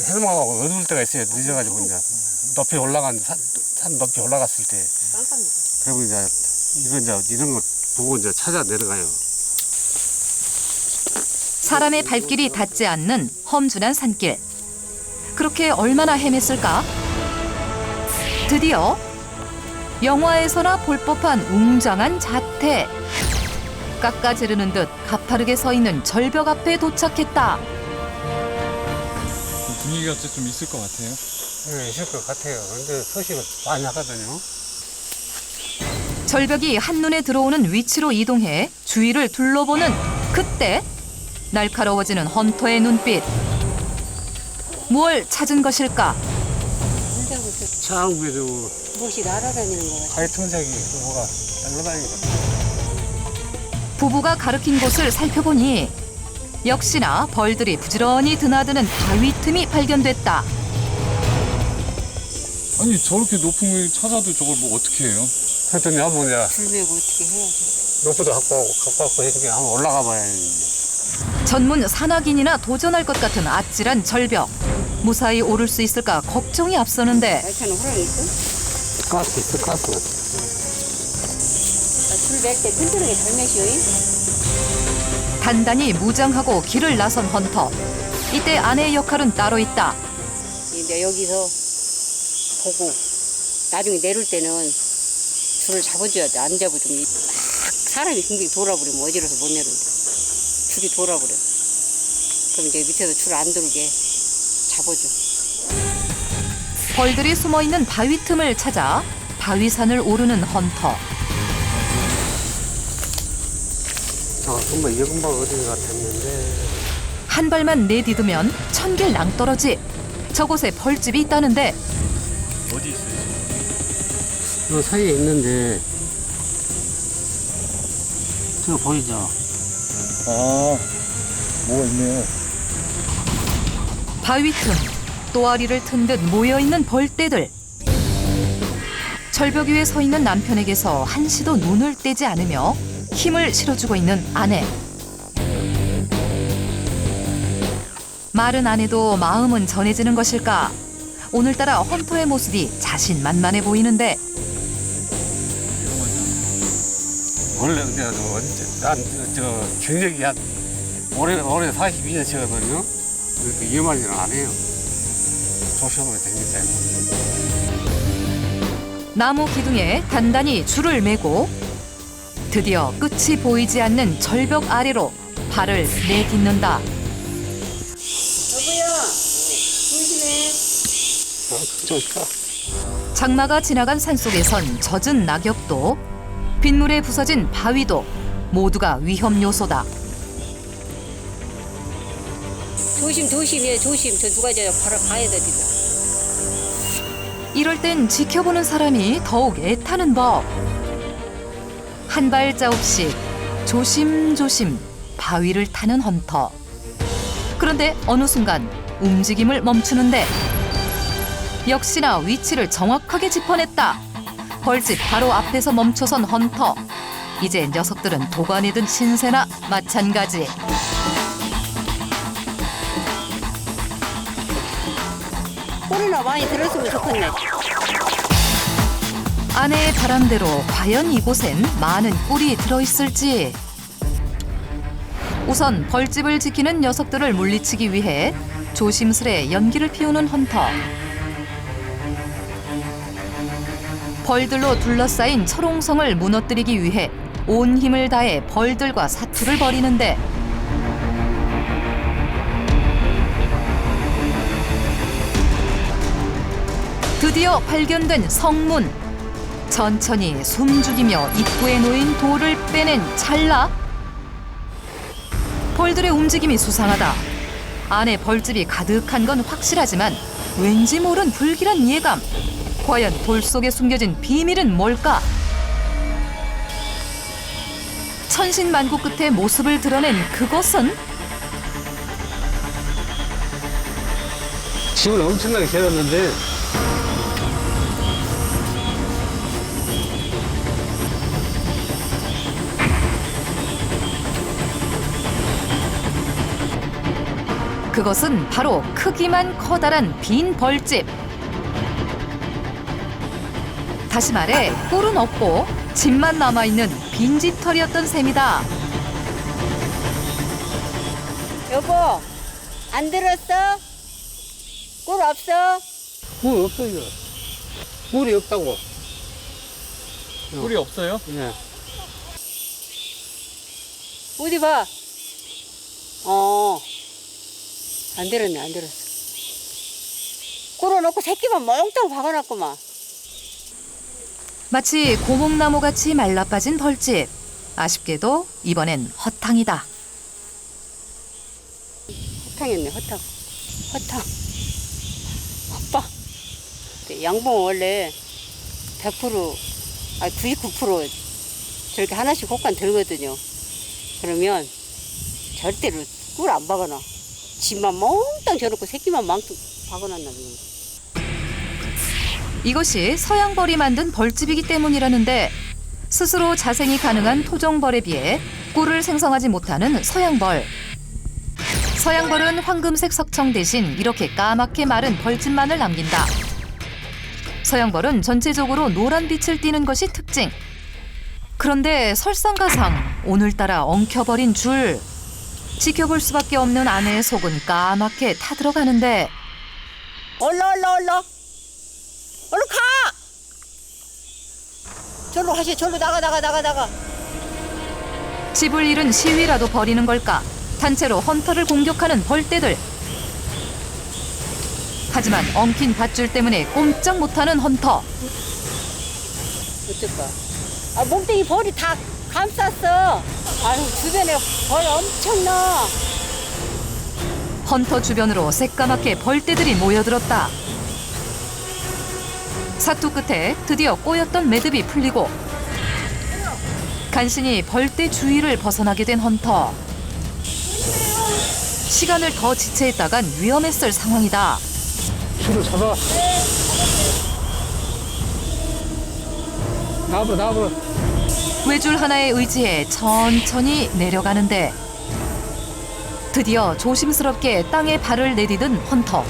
해넘어가고 어두울 때가 있어요. 늦어가지고 이제 높이 올라간 산 높이 올라갔을 때. 그리고 이제 이런 거 보고 이제 찾아 내려가요. 사람의 발길이 닿지 않는 험준한 산길. 그렇게 얼마나 헤맸을까? 드디어 영화에서나 볼 법한 웅장한 자태. 깎아지르는 듯 가파르게 서 있는 절벽 앞에 도착했다. 분위기가 좀 있을 것 같아요. 네, 있을 것 같아요. 근데 표식을 많이 하거든요. 절벽이 한눈에 들어오는 위치로 이동해 주위를 둘러보는 그때 날카로워지는 헌터의 눈빛. 무얼 찾은 것일까? 차은비도 무엇이 날아다니는 거 같아. 하이톤색이 뭐가 날라다니거든요. 부부가 가리킨 곳을 살펴보니 역시나 벌들이 부지런히 드나드는 바위 틈이 발견됐다. 아니 저렇게 높은 걸 찾아도 저걸 뭐 어떻게 해요? 그랬더니 한번 이제 줄 메고 어떻게 해야지. 로프도 갖고 이렇게 한번 올라가 봐야지. 전문 산악인이나 도전할 것 같은 아찔한 절벽. 무사히 오를 수 있을까 걱정이 앞서는데 날차는 호랑이 있어? 가스 있어, 가스. 줄 맬 때 튼튼하게 잘 매시오잉? 단단히 무장하고 길을 나선 헌터. 이때 아내의 역할은 따로 있다. 이제 여기서 보고 나중에 내릴 때는 줄을 잡아줘야 돼. 안 잡아주면 막 사람이 굉장히 돌아버리면 어지러워서 못 내려온다. 줄이 돌아버려. 그럼 이제 밑에서 줄 안 들게 잡아줘. 벌들이 숨어있는 바위 틈을 찾아 바위산을 오르는 헌터. 정말 이 금방 어디 같았는데. 한 발만 내디디면 천길 낭떠러지. 저곳에 벌집이 있다는데 어디 있어요? 요 사이에 있는데 저 보이죠? 아, 뭐가 있네요. 바위 틈, 또아리를 튼 듯 모여있는 벌떼들. 절벽 위에 서 있는 남편에게서 한시도 눈을 떼지 않으며 힘을 실어주고 있는 아내. 말은 안 해도 마음은 전해지는 것일까? 오늘따라 헌터의 모습이 자신만만해 보이는데 원래 난저 경력이 한 올해 42년 치거든요. 그렇게 위험하지는 않아요. 조심하면 됩니다. 나무 기둥에 단단히 줄을 매고 드디어 끝이 보이지 않는 절벽 아래로 발을 내딛는다. 여보야, 조심해. 장마가 지나간 산속에선 젖은 낙엽도 빗물에 부서진 바위도 모두가 위험 요소다. 조심해, 조심. 저 누가 저 바로 가야 돼, 진짜. 이럴 땐 지켜보는 사람이 더욱 애타는 법. 한 발자국씩 조심조심 바위를 타는 헌터. 그런데 어느 순간 움직임을 멈추는데 역시나 위치를 정확하게 짚어냈다. 벌집 바로 앞에서 멈춰선 헌터. 이제 녀석들은 도관에 든 신세나 마찬가지. 소리나 많이 들었으면 좋겠네. 아내의 바람대로 과연 이곳엔 많은 꿀이 들어있을지. 우선 벌집을 지키는 녀석들을 물리치기 위해 조심스레 연기를 피우는 헌터. 벌들로 둘러싸인 철옹성을 무너뜨리기 위해 온 힘을 다해 벌들과 사투를 벌이는데 드디어 발견된 성문. 천천히 숨죽이며 입구에 놓인 돌을 빼낸 찰나 벌들의 움직임이 수상하다. 안에 벌집이 가득한 건 확실하지만 왠지 모른 불길한 예감. 과연 돌 속에 숨겨진 비밀은 뭘까? 천신만고 끝에 모습을 드러낸 그것은 집을 엄청나게 지었는데 그것은 바로 크기만 커다란 빈 벌집. 다시 말해 꿀은 없고 집만 남아있는 빈집털이었던 셈이다. 여보, 안 들었어? 꿀 없어? 물 없어요. 물이 없다고. 꿀이 없어요? 예. 어디 봐. 안 들었네, 안 들었어. 꿀을 넣고 새끼만 멍땅 박아놨구만. 마치 고목나무같이 말라빠진 벌집. 아쉽게도 이번엔 허탕이다. 허탕이었네, 허탕. 허탕. 아빠. 양봉은 원래 100%, 99% 저렇게 하나씩 혹간 들거든요. 그러면 절대로 꿀 안 박아놔. 집만 멍땅 저놓고 새끼만 멍땅 박아놨나 보네. 이것이 서양벌이 만든 벌집이기 때문이라는데 스스로 자생이 가능한 토종벌에 비해 꿀을 생성하지 못하는 서양벌. 서양벌은 황금색 석청 대신 이렇게 까맣게 마른 벌집만을 남긴다. 서양벌은 전체적으로 노란 빛을 띠는 것이 특징. 그런데 설상가상 오늘따라 엉켜버린 줄. 지켜볼 수밖에 없는 아내의 속은 까맣게 타들어가는데 얼른 얼른 가! 절로 가시, 절로 나가. 집을 잃은 시위라도 벌이는 걸까? 단체로 헌터를 공격하는 벌떼들. 하지만 엉킨 밧줄 때문에 꼼짝 못하는 헌터. 어쩔까? 몸뚱이 벌이 다 감쌌어. 아유, 주변에 벌 엄청나. 헌터 주변으로 새까맣게 벌떼들이 모여들었다. 사투 끝에 드디어 꼬였던 매듭이 풀리고 간신히 벌떼 주위를 벗어나게 된 헌터. 시간을 더 지체했다간 위험했을 상황이다. 줄을 잡아. 나와버려. 외줄 하나에 의지해 천천히 내려가는데 드디어 조심스럽게 땅에 발을 내디딘 헌터.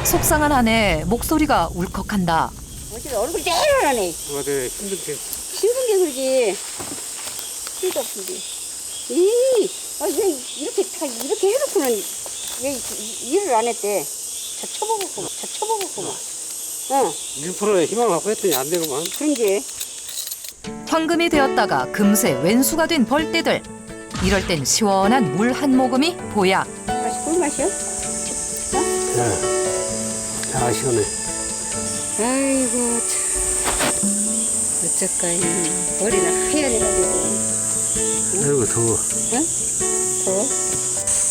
속상한 아내 목소리가 울컥한다. 어째 얼굴 째려하네. 어제 힘들게. 힘든 게 그러지. 힘도 없는데. 왜 이렇게 해놓고는 왜 일을 안 했대? 저 쳐먹었구만. 응, 1%의 희망을 갖고 했더니 안 되구만. 그런 게. 황금이 되었다가 금세 왼수가 된 벌떼들. 이럴 땐 시원한 물 한 모금이 보약. 꿀맛이요? 예. 아, 시원해. 아이고, 참. 어쩔까요? 머리는 하얘가지고. 아이고, 더워. 응? 더워?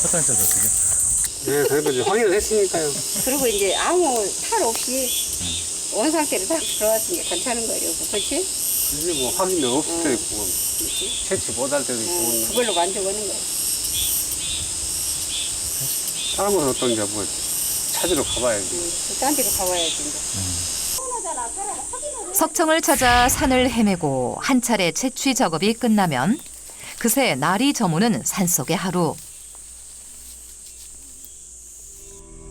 화장실 어떻게? 네, 그래도 이제 확인을 했으니까요. 그리고 이제 아무 탈 없이 원 상태로 딱 들어왔으니까 괜찮은 거예요. 그렇지? 이제 뭐 확인이 없을 때도 있고, 채취 못할 때도 있고, 그걸로 만족하는 거야. 다른 건 어떤지 뭐 찾으러 가봐야지. 딴 데로 가봐야지. 이제. 석청을 찾아 산을 헤매고 한 차례 채취 작업이 끝나면 그새 날이 저무는 산속의 하루.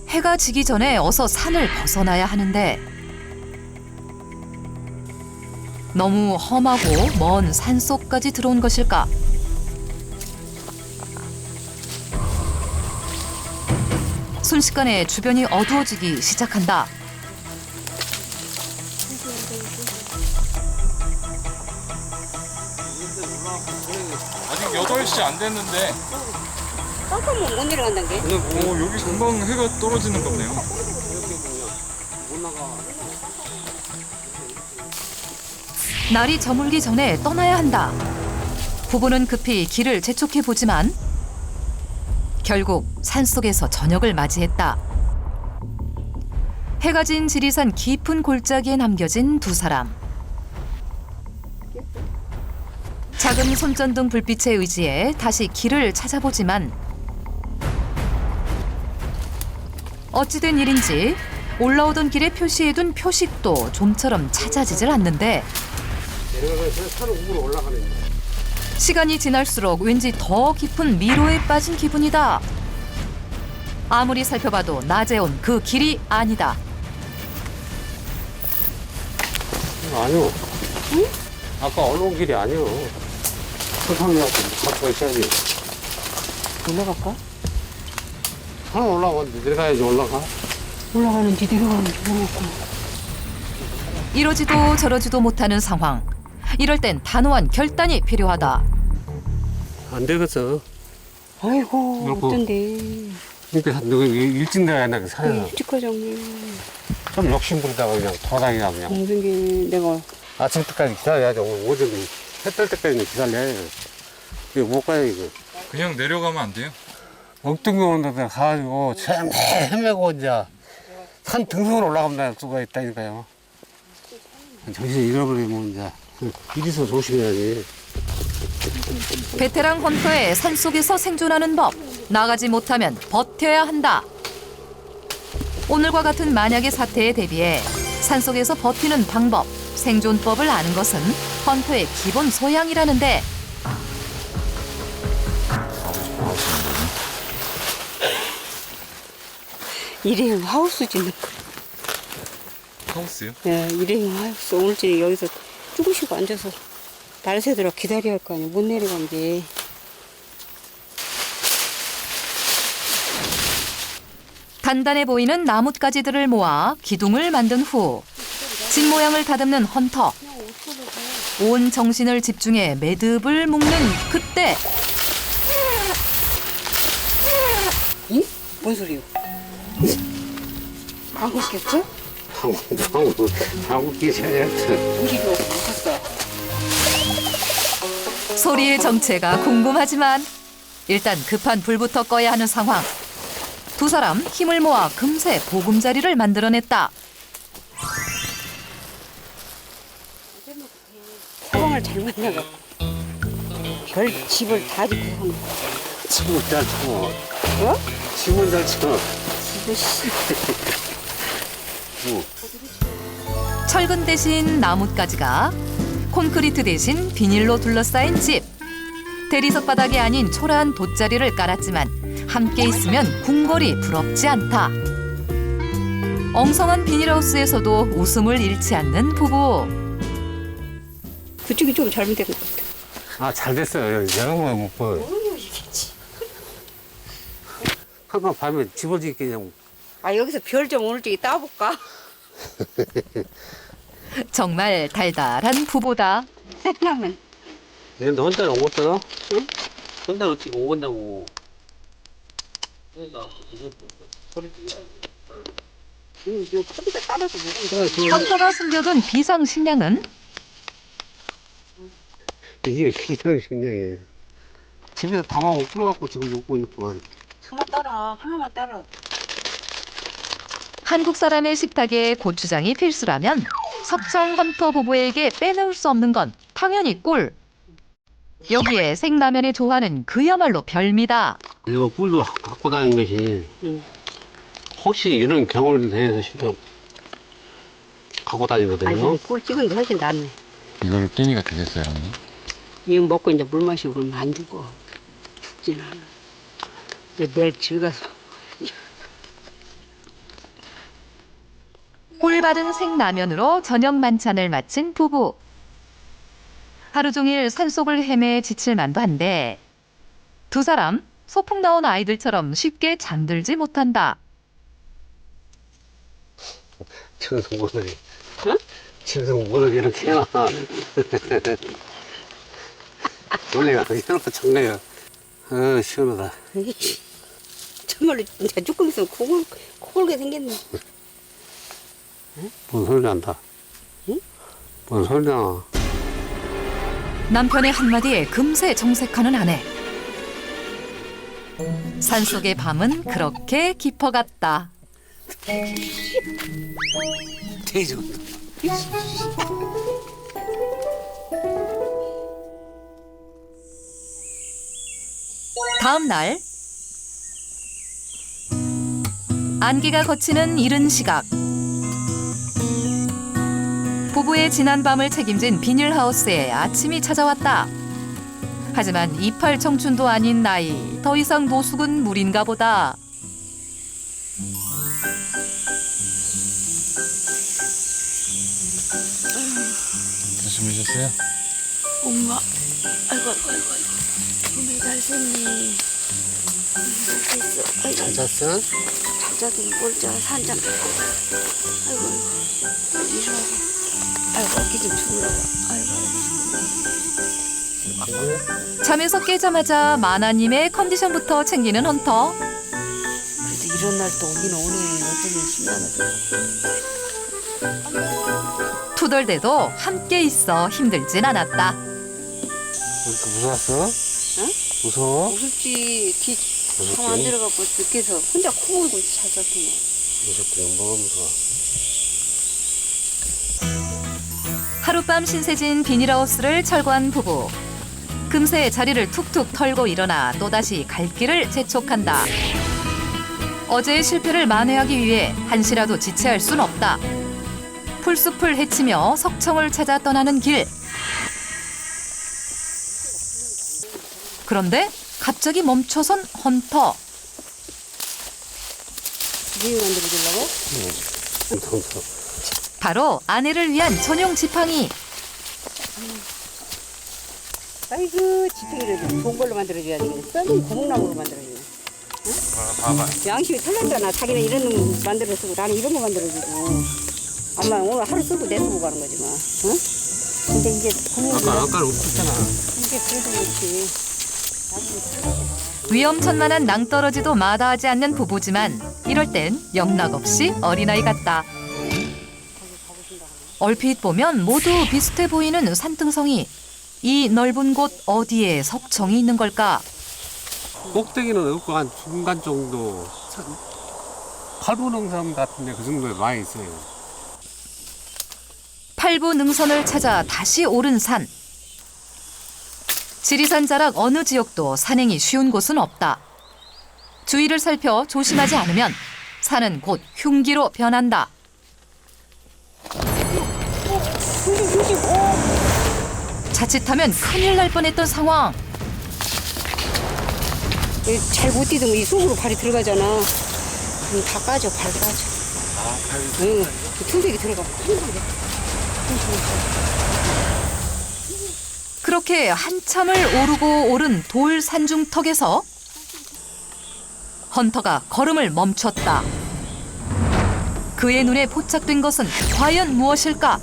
해가 지기 전에 어서 산을 벗어나야 하는데 너무 험하고 먼 산속까지 들어온 것일까? 순식간에 주변이 어두워지기 시작한다. 아직 8시 안 됐는데 깜깜하면 못 내려간다는 게. 여기 금방 해가 떨어지는 거네요. 날이 저물기 전에 떠나야 한다. 부부는 급히 길을 재촉해 보지만 결국 산속에서 저녁을 맞이했다. 해가 진 지리산 깊은 골짜기에 남겨진 두 사람. 작은 손전등 불빛에 의지해 다시 길을 찾아보지만 어찌된 일인지 올라오던 길에 표시해둔 표식도 좀처럼 찾아지질 않는데 내려가서 산을 우로 올라가는 거야. 시간이 지날수록 왠지 더 깊은 미로에 빠진 기분이다. 아무리 살펴봐도 낮에 온 그 길이 아니다. 아니요. 응? 아까 올라온 길이 아니요. 천천히 갖고 있어야지. 올라갈까? 산 올라가는데 내려가야지 올라가. 올라가는지 내려가는지 모르겠구나. 이러지도 저러지도 못하는 상황. 이럴 땐 단호한 결단이 필요하다. 안 되겠어. 아이고 그렇고. 어쩐데. 그러니까 너 일찍 내려야 된다. 산에 일찍 가자니. 좀 욕심부리다가 그냥 돌아다니나 그냥. 무슨 게 내가 아침 때까지 기다려야지. 오늘 오전 해 뜰 때까지 기다려야 돼. 이거 못 가요 이거. 그냥 내려가면 안 돼요? 엉뚱이 오는 데 가가지고 헤매고 이제 산 등성으로 올라가면 수가 있다니까요. 정신 잃어버리면 이제 이리서 조심해야지. 베테랑 헌터의 산속에서 생존하는 법. 나가지 못하면 버텨야 한다. 오늘과 같은 만약의 사태에 대비해 산속에서 버티는 방법, 생존법을 아는 것은 헌터의 기본 소양이라는데 일회용 하우스 짓는 거. 하우스요? 예, 일회용 하우스. 오늘 저녁에 여기서 쭈그시고 앉아서 날 새들아 기다려야 할 거 아니야. 못 내려간 게. 단단해 보이는 나뭇가지들을 모아 기둥을 만든 후 집 모양을 다듬는 헌터. 온 정신을 집중해 매듭을 묶는 그때 응? 뭔 소리요? 방구 꼈어? 한국 기세야. 정신이 없었어. 소리의 정체가 궁금하지만 일단 급한 불부터 꺼야 하는 상황. 두 사람 힘을 모아 금세 보금자리를 만들어냈다. 사방을 잘못 나가. 별 집을 다 짓고 사는 거야. 집은 잘 쳐. 어? 집은 잘 쳐. 집을 씨. 철근 대신 나뭇가지가, 콘크리트 대신 비닐로 둘러싸인 집. 대리석 바닥이 아닌 초라한 돗자리를 깔았지만 함께 있으면 궁궐이 부럽지 않다. 엉성한 비닐하우스에서도 웃음을 잃지 않는 부부. 그쪽이 좀 잘못된 것 같아. 아, 잘 됐어요. 여러 번 못 봐. 한번 밤에 집어지게 그냥. 아 여기서 별 좀 오늘 저기 따볼까? 정말 달달한 부부다. 생라면. 얘는 혼자 못 들어? 응? 혼자 어떻게 못 온다고. 이거 컴퓨터 따라서 먹으면 헌터가 숨겨둔 비상식량은 이게 기상식량이에요. 집에서 담아 못 풀어갖고 지금 먹고 있구만. 하나 따라. 하나만 따라. 한국 사람의 식탁에 고추장이 필수라면 석청 헌터 부부에게 빼놓을 수 없는 건 당연히 꿀. 여기에 생라면의 조화는 그야말로 별미다. 이거 꿀도 갖고 다니는 것이 혹시 이런 경우를 대해서 싶어 갖고 다니거든요. 아니 꿀 찍은 게 훨씬 낫네. 이걸로 뗀이가 되겠어요, 언니? 이거 먹고 이제 물 마시고 그러면 안 죽어. 죽진 않아. 이제 내일 집 가서 꿀 받은 생라면으로 저녁 만찬을 마친 부부. 하루 종일 산속을 헤매 지칠 만도 한데 두 사람 소풍 나온 아이들처럼 쉽게 잠들지 못한다. 청성문을 청성문을 이렇게 해놔. 원래가 해놓고 청내요. 시원하다. 정말로 진짜 조금 있으면 코골게 생겼네. 뭔 소리 난다. 뭔 소리 나. 남편의 한마디에 금세 정색하는 아내. 산속의 밤은 그렇게 깊어갔다. 돼지. 다음 날 안개가 걷히는 이른 시각. 부부의 지난 밤을 책임진 비닐하우스에 아침이 찾아왔다. 하지만 이팔 청춘도 아닌 나이, 더 이상 노숙은 무리인가 보다. 주무셨어요? 엄마, 아이고. 몸이 잘 샜니? 됐어. 아이고, 잘 잤어? 잘 자긴 뭘 자, 산장. 아이고, 일어나고. 아이고, 어깨 좀 주물러봐. 아이고. 잠에서 깨자마자 마나님의 컨디션부터 챙기는 헌터. 그래도 이런 날 또 오긴 오네. 어쩌면 신나는. 투덜대도 함께 있어 힘들진 않았다. 이렇게 무서웠어? 응? 무서워? 무섭지. 잠안 들어가고 늦게서 혼자 코 골고 잘 잤더니. 무섭게 뭐가 무서워? 하룻밤 신세진 비닐하우스를 철거한 부부. 금세 자리를 툭툭 털고 일어나 또다시 갈 길을 재촉한다. 어제의 실패를 만회하기 위해 한시라도 지체할 순 없다. 풀숲을 헤치며 석청을 찾아 떠나는 길. 그런데 갑자기 멈춰선 헌터. 비빔 만들어주려고? 무서워. 바로 아내를 위한 전용 지팡이. 아이고, 지팡이를 좋은 걸로 만들어줘야 되겠네. 썩은 고목나무로 만들어주네. 봐봐. 양심이 틀렸잖아. 자기는 이런 놈 만들어 쓰고 나는 이런 거 만들어주고. 엄마 오늘 하루 쓰고 내 쓰고 가는 거지 뭐. 응? 근데 이제 고목이 아까는 없었잖아. 이게 그래도 그렇지. 위험천만한 낭떠러지도 마다하지 않는 부부지만 이럴 땐 영락없이 어린아이 같다. 얼핏 보면 모두 비슷해 보이는 산등성이. 이 넓은 곳 어디에 석청이 있는 걸까? 꼭대기는 없고 한 중간 정도. 팔부능선 같은데 그 정도에 많이 있어요. 팔부 능선을 찾아 다시 오른 산. 지리산 자락 어느 지역도 산행이 쉬운 곳은 없다. 주위를 살펴 조심하지 않으면 산은 곧 흉기로 변한다. 자칫하면 큰일 날 뻔했던 상황. 잘 못 뛰면 이 속으로 발이 들어가잖아. 그럼 다 빠져, 발 빠져. 응, 틈새기 들어가. 그렇게 한참을 오르고 오른 돌 산중턱에서 헌터가 걸음을 멈췄다. 그의 눈에 포착된 것은 과연 무엇일까?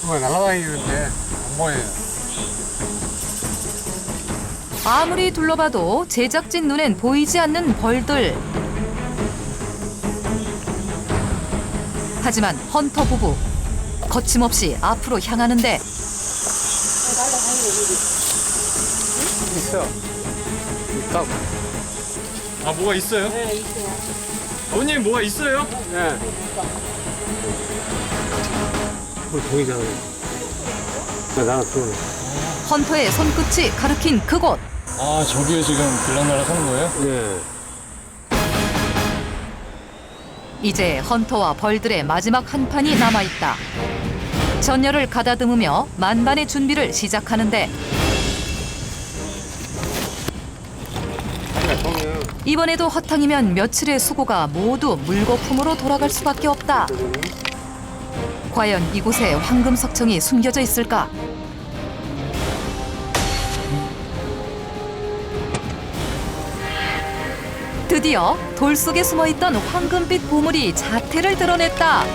그거 날아다니는데 안 보여요. 아무리 둘러봐도 제작진 눈엔 보이지 않는 벌들. 하지만 헌터 부부 거침없이 앞으로 향하는데 있어. 있다고. 아 뭐가 있어요? 네, 있어요. 어머님 뭐가 있어요? 네. 그걸 보이잖아요. 나는 그걸. 헌터의 손끝이 가리킨 그곳. 아 저기에 지금 들락날락 하는 거예요? 네. 이제 헌터와 벌들의 마지막 한판이 남아있다. 전열을 가다듬으며 만반의 준비를 시작하는데 이번에도 허탕이면 며칠의 수고가 모두 물거품으로 돌아갈 수밖에 없다. 과연 이곳에 황금석청이 숨겨져 있을까? 드디어 돌 속에 숨어있던 황금빛 보물이 자태를 드러냈다.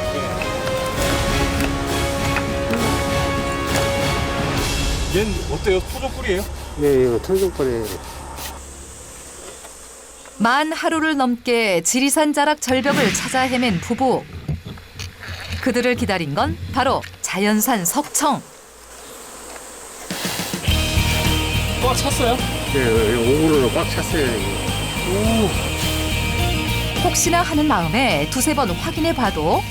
얜 어때요? 토종꿀이에요? 네, 이거 통정벌이 만 하루를 넘게 지리산 자락 절벽을 찾아 헤맨 부부. 그들을 기다린 건 바로 자연산 석청. 꽉 찼어요? 네, 오물로 꽉 찼어요. 이거. 혹시나 하는 마음에 두세 번 확인해 봐도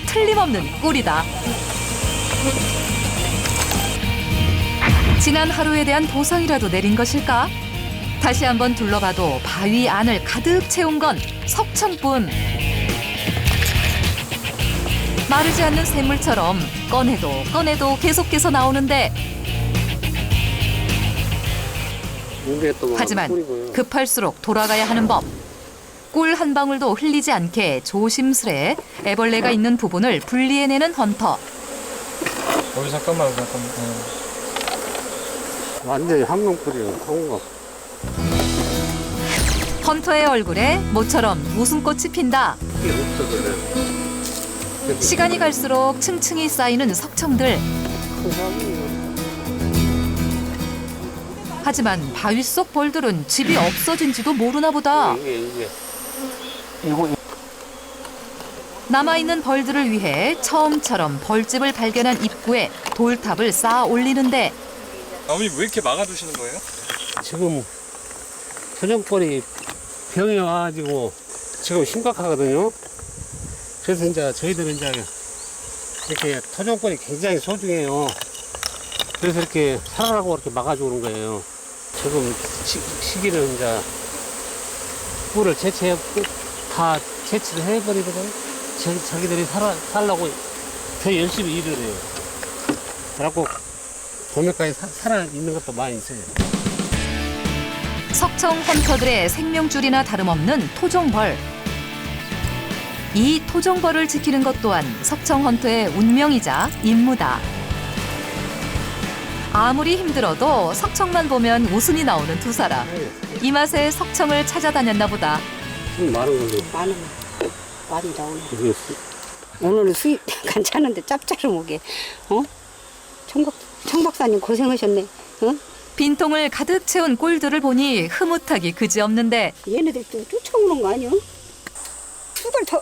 틀림없는 꿀이다. 지난 하루에 대한 보상이라도 내린 것일까? 다시 한번 둘러봐도 바위 안을 가득 채운 건 석청뿐. 마르지 않는 샘물처럼 꺼내도 계속해서 나오는데, 이게 또 막 하지만 꿀이고요. 급할수록 돌아가야 하는 법. 꿀 한 방울도 흘리지 않게 조심스레 애벌레가 있는 부분을 분리해내는 헌터. 잠깐만. 완전히 황금꿀이에요. 황금. 헌터의 얼굴에 모처럼 웃음꽃이 핀다. 이게 없어져요. 시간이 갈수록 층층이 쌓이는 석청들. 하지만 바위 속 벌들은 집이 없어진지도 모르나 보다. 이게. 남아있는 벌들을 위해 처음처럼 벌집을 발견한 입구에 돌탑을 쌓아 올리는데, 어머니 왜 이렇게 막아두시는 거예요? 지금 토종벌이 병이 와가지고 지금 심각하거든요. 그래서 이제 저희들은 이제 이렇게 토종벌이 굉장히 소중해요. 그래서 이렇게 살아라고 이렇게 막아주는 거예요. 지금 시기는 이제 꿀을 다 채취를 해버리거든. 자기들이 살라고 더 열심히 일을 해요. 그래갖고 봄에까지 살아있는 것도 많이 있어요. 석청 헌터들의 생명줄이나 다름없는 토종벌. 이 토종벌을 지키는 것 또한 석청 헌터의 운명이자 임무다. 아무리 힘들어도 석청만 보면 웃음이 나오는 두 사람. 이 맛에 석청을 찾아다녔나 보다. 좀 많은 건데. 많이 나오네. 이게 오늘은 수입 괜찮은데 짭짤하게. 청박사님 고생하셨네. 빈통을 가득 채운 꿀들을 보니 흐뭇하기 그지없는데, 얘네들 또 쫓아오는 거 아니야? 수달 더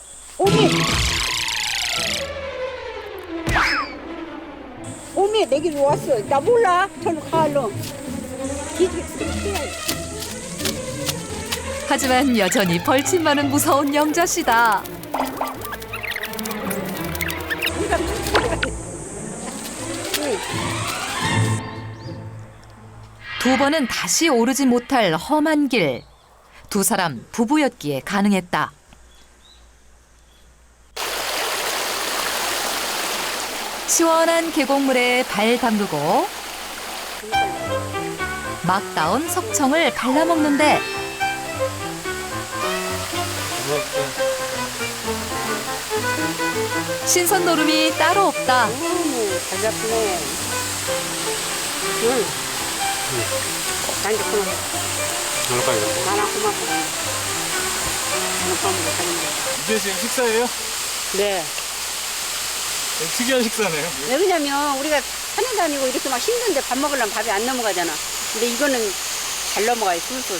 오메 내게 왔어. 나 몰라. 저로 가을로. 하지만 여전히 벌침만은 무서운 영자씨다. 두 번은 다시 오르지 못할 험한 길. 두 사람 부부였기에 가능했다. 시원한 계곡물에 발 담그고 막 따온 석청을 발라먹는데, 신선 노름이 따로 없다. 잘 잡히네. 응. 난 좋구나. 얼마까지? 나랑 고맙고. 이게 지금 식사예요? 네. 특이한 식사네요. 왜 그러냐면 우리가 산에 다니고 이렇게 막 힘든데 밥 먹으려면 밥이 안 넘어가잖아. 근데 이거는 잘 넘어가요, 술술.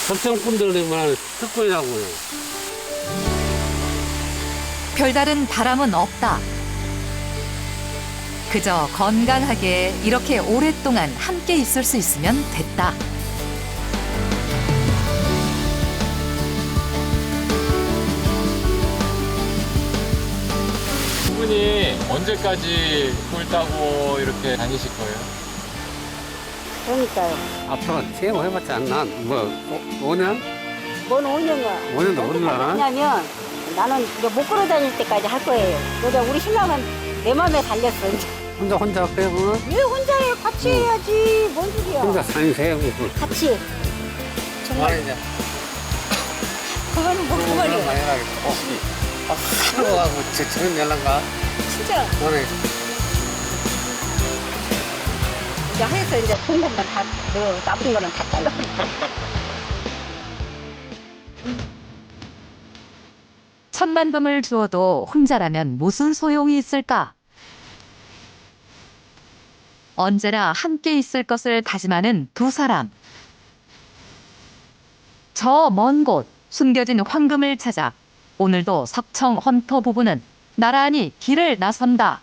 석청꾼들만 특권이라고요. 별다른 바람은 없다. 그저 건강하게 이렇게 오랫동안 함께 있을 수 있으면 됐다. 두 분이 언제까지 꿀 따고 이렇게 다니실 거예요? 그러니까요. 앞으로 생각해봤자 않나? 5년? 뭔 5년가. 5년도 모르려나? 왜냐면 나는 이제 못 걸어 다닐 때까지 할 거예요. 그러자 우리 신랑은 내 맘에 달렸어. 이제. 혼자 할까요, 그러면? 왜 혼자 해? 같이 해야지. 뭔 소리야. 혼자 다니세요, 그거. 같이. 정말. 그거는 뭐 그만이야. 하고 가고 저는 연락가. 진짜. 오늘 이제 해서 이제 좋은 것만 다 넣어. 나쁜 거는 다 잘라. 천만 금을 주어도 혼자라면 무슨 소용이 있을까? 언제나 함께 있을 것을 다짐하는 두 사람. 저 먼 곳 숨겨진 황금을 찾아 오늘도 석청 헌터 부부는 나란히 길을 나선다.